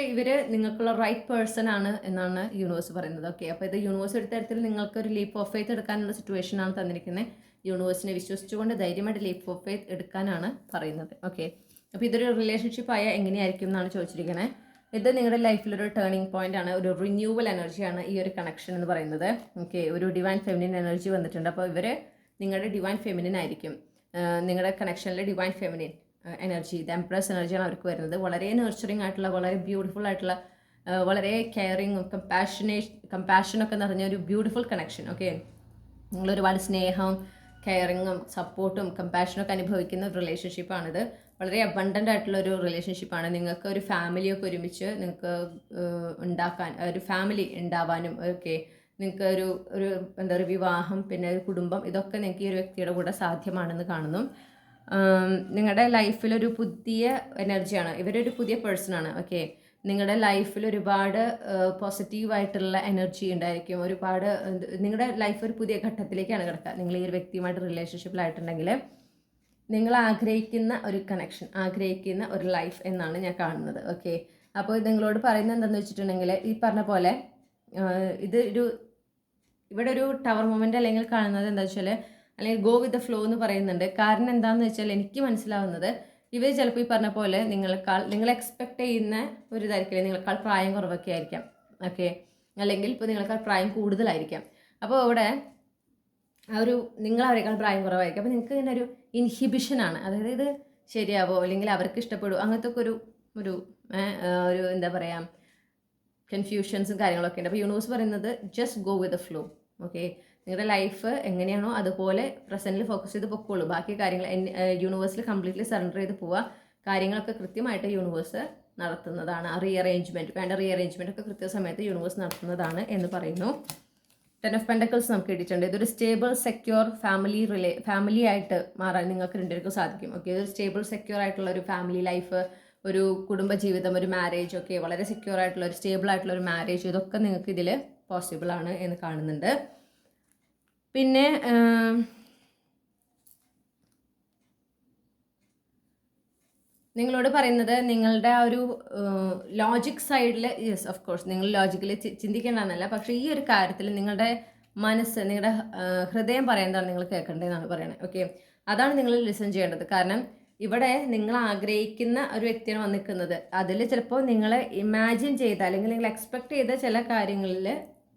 നിങ്ങൾക്കുള്ള റൈറ്റ് പേഴ്സൺ ആണ് എന്നാണ് യൂണിവേഴ്സ് പറയുന്നത്. ഓക്കെ, അപ്പോൾ ഇത് യൂണിവേഴ്സ് എടുത്ത തരത്തിൽ നിങ്ങൾക്കൊരു ലീപ്പ് ഓഫ് ഫെയ്ത്ത് എടുക്കാനുള്ള സിറ്റുവേഷനാണ് തന്നിരിക്കുന്നത്. യൂണിവേഴ്സിനെ വിശ്വസിച്ചുകൊണ്ട് ധൈര്യമായിട്ട് ലീപ്പ് ഓഫ് ഫെയ്ത്ത് എടുക്കാനാണ് പറയുന്നത്. ഓക്കെ, അപ്പോൾ ഇതൊരു റിലേഷൻഷിപ്പ് ആയാൽ എങ്ങനെയായിരിക്കും എന്നാണ് ചോദിച്ചിരിക്കുന്നത്. ഇത് നിങ്ങളുടെ ലൈഫിലൊരു ടേണിംഗ് പോയിന്റ് ആണ്, ഒരു റിന്യൂവൽ എനർജിയാണ് ഈ ഒരു കണക്ഷൻ എന്ന് പറയുന്നത്. ഓക്കെ, ഒരു ഡിവൈൻ ഫെമിനിൻ എനർജി വന്നിട്ടുണ്ട്. അപ്പോൾ നിങ്ങളുടെ ഡിവൈൻ ഫെമിനിൻ ആയിരിക്കും. നിങ്ങളുടെ കണക്ഷനിലെ divine feminine energy, the empress എനർജിയാണ് അവർക്ക് വരുന്നത്. വളരെ നർച്ചറിങ് ആയിട്ടുള്ള, വളരെ ബ്യൂട്ടിഫുൾ ആയിട്ടുള്ള, വളരെ കെയറിങ്ങും കമ്പാഷനൊക്കെ നിറഞ്ഞ ഒരു ബ്യൂട്ടിഫുൾ കണക്ഷൻ. ഓക്കെ, നിങ്ങളൊരുപാട് സ്നേഹവും കെയറിങ്ങും സപ്പോർട്ടും കമ്പാഷനൊക്കെ അനുഭവിക്കുന്ന ഒരു റിലേഷൻഷിപ്പാണിത്. വളരെ അബണ്ടൻ്റ് ആയിട്ടുള്ള ഒരു റിലേഷൻഷിപ്പാണ്. നിങ്ങൾക്ക് ഒരു ഫാമിലിയൊക്കെ ഒരുമിച്ച് നിങ്ങൾക്ക് ഉണ്ടാക്കാൻ, ഒരു ഫാമിലി ഉണ്ടാവാനും ഒക്കെ നിങ്ങൾക്ക് ഒരു എന്താ പറയുക, വിവാഹം, പിന്നെ ഒരു കുടുംബം, ഇതൊക്കെ നിങ്ങൾക്ക് ഈ ഒരു വ്യക്തിയുടെ കൂടെ സാധ്യമാണെന്ന് കാണുന്നു. നിങ്ങളുടെ ലൈഫിലൊരു പുതിയ എനർജിയാണ്, ഇവരൊരു പുതിയ പേഴ്സണാണ്. ഓക്കെ, നിങ്ങളുടെ ലൈഫിൽ ഒരുപാട് പോസിറ്റീവായിട്ടുള്ള എനർജി ഉണ്ടായിരിക്കും. ഒരുപാട് നിങ്ങളുടെ ലൈഫ് ഒരു പുതിയ ഘട്ടത്തിലേക്കാണ് കിടക്കുക. നിങ്ങൾ ഈ ഒരു വ്യക്തിയുമായിട്ട് റിലേഷൻഷിപ്പിലായിട്ടുണ്ടെങ്കിൽ നിങ്ങൾ ആഗ്രഹിക്കുന്ന ഒരു കണക്ഷൻ, ആഗ്രഹിക്കുന്ന ഒരു ലൈഫ് എന്നാണ് ഞാൻ കാണുന്നത്. ഓക്കെ, അപ്പോൾ നിങ്ങളോട് പറയുന്നത് എന്താണെന്ന് വെച്ചിട്ടുണ്ടെങ്കിൽ, ഈ പറഞ്ഞ പോലെ ഇവിടെ ഒരു ടവർ മൊമെൻ്റ് അല്ലെങ്കിൽ കാണുന്നത് എന്താ വെച്ചാൽ, അല്ലെങ്കിൽ ഗോ വിത്ത് ദ ഫ്ലോ എന്ന് പറയുന്നുണ്ട്. കാരണം എന്താണെന്ന് വെച്ചാൽ എനിക്ക് മനസ്സിലാവുന്നത്, ഇവർ ചിലപ്പോൾ ഈ പറഞ്ഞ പോലെ നിങ്ങൾ എക്സ്പെക്ട് ചെയ്യുന്ന ഒരു ഇതായിരിക്കില്ല, നിങ്ങളെക്കാൾ പ്രായം കുറവൊക്കെ ആയിരിക്കാം. ഓക്കെ, അല്ലെങ്കിൽ ഇപ്പോൾ നിങ്ങളെക്കാൾ പ്രായം കൂടുതലായിരിക്കാം. അപ്പോൾ ഇവിടെ നിങ്ങൾ അവരെക്കാൾ പ്രായം കുറവായിരിക്കും. അപ്പോൾ നിങ്ങൾക്ക് ഇങ്ങനെ ഒരു ഇൻഹിബിഷനാണ്. അതായത് ഇത് ശരിയാവോ, അല്ലെങ്കിൽ അവർക്ക് ഇഷ്ടപ്പെടുമോ, അങ്ങനത്തെ ഒക്കെ ഒരു എന്താ പറയുക, കൺഫ്യൂഷൻസും കാര്യങ്ങളൊക്കെ ഉണ്ട്. അപ്പോൾ യൂണിവേഴ്സ് പറയുന്നത് just go with the flow. Okay, നിങ്ങളുടെ ലൈഫ് എങ്ങനെയാണോ അതുപോലെ പ്രസൻറ്റിൽ ഫോക്കസ് ചെയ്ത് പൊക്കോളൂ. ബാക്കി കാര്യങ്ങൾ യൂണിവേഴ്സിൽ കംപ്ലീറ്റ്ലി സറണ്ടർ ചെയ്ത് പോവുക. കാര്യങ്ങളൊക്കെ കൃത്യമായിട്ട് യൂണിവേഴ്സ് നടത്തുന്നതാണ്. റീഅറേഞ്ച്മെൻറ്റ് വേണ്ട റീഅറേഞ്ച്മെൻ്റ് ഒക്കെ കൃത്യസമയത്ത് യൂണിവേഴ്സ് നടത്തുന്നതാണ് എന്ന് പറയുന്നു. 10 ഓഫ് പെൻഡക്കിൾസ് നമുക്ക് കിട്ടിയിട്ടുണ്ട്. ഇതൊരു സ്റ്റേബിൾ സെക്യൂർ ഫാമിലി ആയിട്ട് മാറാൻ നിങ്ങൾക്ക് രണ്ടുപേർക്കും സാധിക്കും. ഓക്കെ, ഇതൊരു സ്റ്റേബിൾ സെക്യൂർ ആയിട്ടുള്ള ഒരു ഫാമിലി ലൈഫ്, ഒരു കുടുംബ ജീവിതം, ഒരു മാരേജ്, ഒക്കെ വളരെ സെക്യൂർ ആയിട്ടുള്ള ഒരു സ്റ്റേബിൾ ആയിട്ടുള്ള ഒരു മാരേജ്, ഇതൊക്കെ നിങ്ങൾക്ക് ഇതിൽ പോസിബിൾ ആണ് എന്ന് കാണുന്നുണ്ട്. പിന്നെ നിങ്ങളോട് പറയുന്നത് നിങ്ങളുടെ ആ ഒരു ലോജിക് സൈഡിൽ, യെസ് ഓഫ് കോഴ്സ് നിങ്ങൾ ലോജിക്കലി ചിന്തിക്കേണ്ടതെന്നല്ല, പക്ഷേ ഈ ഒരു കാര്യത്തിൽ നിങ്ങളുടെ മനസ്സ്, നിങ്ങളുടെ ഹൃദയം പറയുന്നതാണ് നിങ്ങൾ കേൾക്കേണ്ടതെന്നാണ് പറയുന്നത്. ഓക്കെ, അതാണ് നിങ്ങൾ ലിസൺ ചെയ്യേണ്ടത്. കാരണം ഇവിടെ നിങ്ങൾ ആഗ്രഹിക്കുന്ന ഒരു വ്യക്തിയാണ് വന്നിരിക്കുന്നത്. അതിൽ ചിലപ്പോൾ നിങ്ങൾ ഇമാജിൻ ചെയ്ത അല്ലെങ്കിൽ നിങ്ങൾ എക്സ്പെക്ട് ചെയ്ത ചില കാര്യങ്ങളിൽ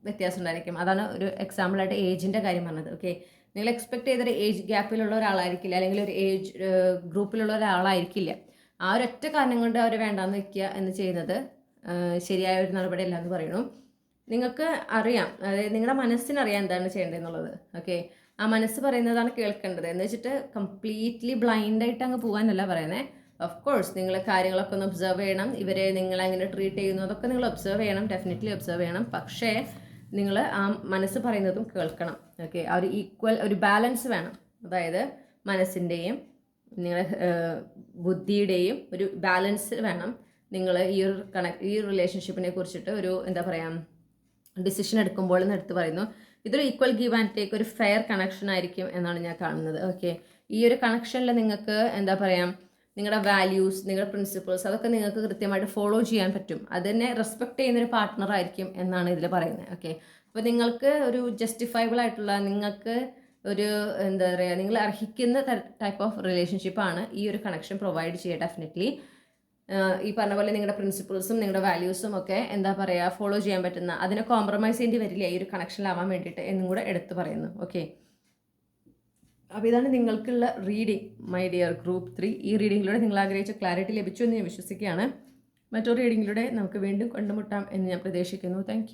വ്യത്യാസം ഉണ്ടായിരിക്കും. അതാണ് ഒരു എക്സാമ്പിളായിട്ട് ഏജിൻ്റെ കാര്യം പറഞ്ഞത്. ഓക്കെ, നിങ്ങൾ എക്സ്പെക്ട് ചെയ്തൊരു ഏജ് ഗ്യാപ്പിലുള്ള ഒരാളായിരിക്കില്ല, അല്ലെങ്കിൽ ഒരു ഏജ് ഗ്രൂപ്പിലുള്ള ഒരാളായിരിക്കില്ല. ആ ഒരൊറ്റ കാരണം കൊണ്ട് അവർ വേണ്ടാന്ന് വെക്കുക എന്ന് ചെയ്യുന്നത് ശരിയായ ഒരു നടപടിയല്ല എന്ന് പറയുന്നു. നിങ്ങൾക്ക് അറിയാം, അതായത് നിങ്ങളുടെ മനസ്സിനറിയാം എന്താണ് ചെയ്യേണ്ടതെന്നുള്ളത്. ഓക്കെ, ആ മനസ്സ് പറയുന്നതാണ് കേൾക്കേണ്ടത് എന്ന് വെച്ചിട്ട് കംപ്ലീറ്റ്ലി ബ്ലൈൻഡായിട്ട് അങ്ങ് പോകാനല്ല പറയുന്നത്. ഓഫ് കോഴ്സ് നിങ്ങൾ കാര്യങ്ങളൊക്കെ ഒന്ന് ഒബ്സർവ് ചെയ്യണം. ഇവരെ നിങ്ങൾ എങ്ങനെ ട്രീറ്റ് ചെയ്യുന്നു അതൊക്കെ നിങ്ങൾ ഒബ്സർവ് ചെയ്യണം, ഡെഫിനറ്റ്ലി ഒബ്സർവ് ചെയ്യണം. പക്ഷേ നിങ്ങൾ ആ മനസ്സ് പറയുന്നതും കേൾക്കണം. ഓക്കെ, ആ ഒരു ഈക്വൽ ഒരു ബാലൻസ് വേണം. അതായത് മനസ്സിൻ്റെയും നിങ്ങളുടെ ബുദ്ധിയുടെയും ഒരു ബാലൻസ് വേണം. നിങ്ങൾ ഈ റിലേഷൻഷിപ്പിനെ കുറിച്ചിട്ട് ഒരു എന്താ പറയുക ഡിസിഷൻ എടുക്കുമ്പോൾ എന്ന് എടുത്ത് പറയുന്നു. ഇതൊരു ഈക്വൽ ഗീവ് ആൻഡ് ടേക്ക്, ഒരു ഫെയർ കണക്ഷൻ ആയിരിക്കും എന്നാണ് ഞാൻ കാണുന്നത്. ഓക്കെ, ഈ ഒരു കണക്ഷനിൽ നിങ്ങൾക്ക് എന്താ പറയുക നിങ്ങളുടെ വാല്യൂസ്, നിങ്ങളുടെ പ്രിൻസിപ്പിൾസ് അതൊക്കെ നിങ്ങൾക്ക് കൃത്യമായിട്ട് ഫോളോ ചെയ്യാൻ പറ്റും. അതിനെ റെസ്പെക്ട് ചെയ്യുന്നൊരു പാർട്ട്ണർ ആയിരിക്കും എന്നാണ് ഇതിൽ പറയുന്നത്. ഓക്കെ, അപ്പോൾ നിങ്ങൾക്ക് ഒരു ജസ്റ്റിഫയബിൾ ആയിട്ടുള്ള, നിങ്ങൾക്ക് ഒരു എന്താ പറയുക നിങ്ങൾ അർഹിക്കുന്ന ടൈപ്പ് ഓഫ് റിലേഷൻഷിപ്പാണ് ഈ ഒരു കണക്ഷൻ പ്രൊവൈഡ് ചെയ്യുക. ഡെഫിനറ്റ്ലി ഈ പറഞ്ഞ പോലെ നിങ്ങളുടെ പ്രിൻസിപ്പിൾസും നിങ്ങളുടെ വാല്യൂസും ഒക്കെ എന്താ പറയുക ഫോളോ ചെയ്യാൻ പറ്റുന്ന, അതിനെ കോംപ്രമൈസ് ചെയ്യേണ്ടി വരില്ല ഈ ഒരു കണക്ഷനിലാവാൻ വേണ്ടിയിട്ട് എന്നും കൂടെ എടുത്ത് പറയുന്നു. ഓക്കെ, അപ്പോൾ ഇതാണ് നിങ്ങൾക്കുള്ള റീഡിംഗ് മൈ ഡിയർ ഗ്രൂപ്പ് 3. ഈ റീഡിങ്ങിലൂടെ നിങ്ങൾ ആഗ്രഹിച്ച ക്ലാരിറ്റി ലഭിച്ചു എന്ന് ഞാൻ വിശ്വസിക്കുകയാണ്. മറ്റൊരു റീഡിങ്ങിലൂടെ നമുക്ക് വീണ്ടും കണ്ടുമുട്ടാം എന്ന് ഞാൻ പ്രതീക്ഷിക്കുന്നു. താങ്ക്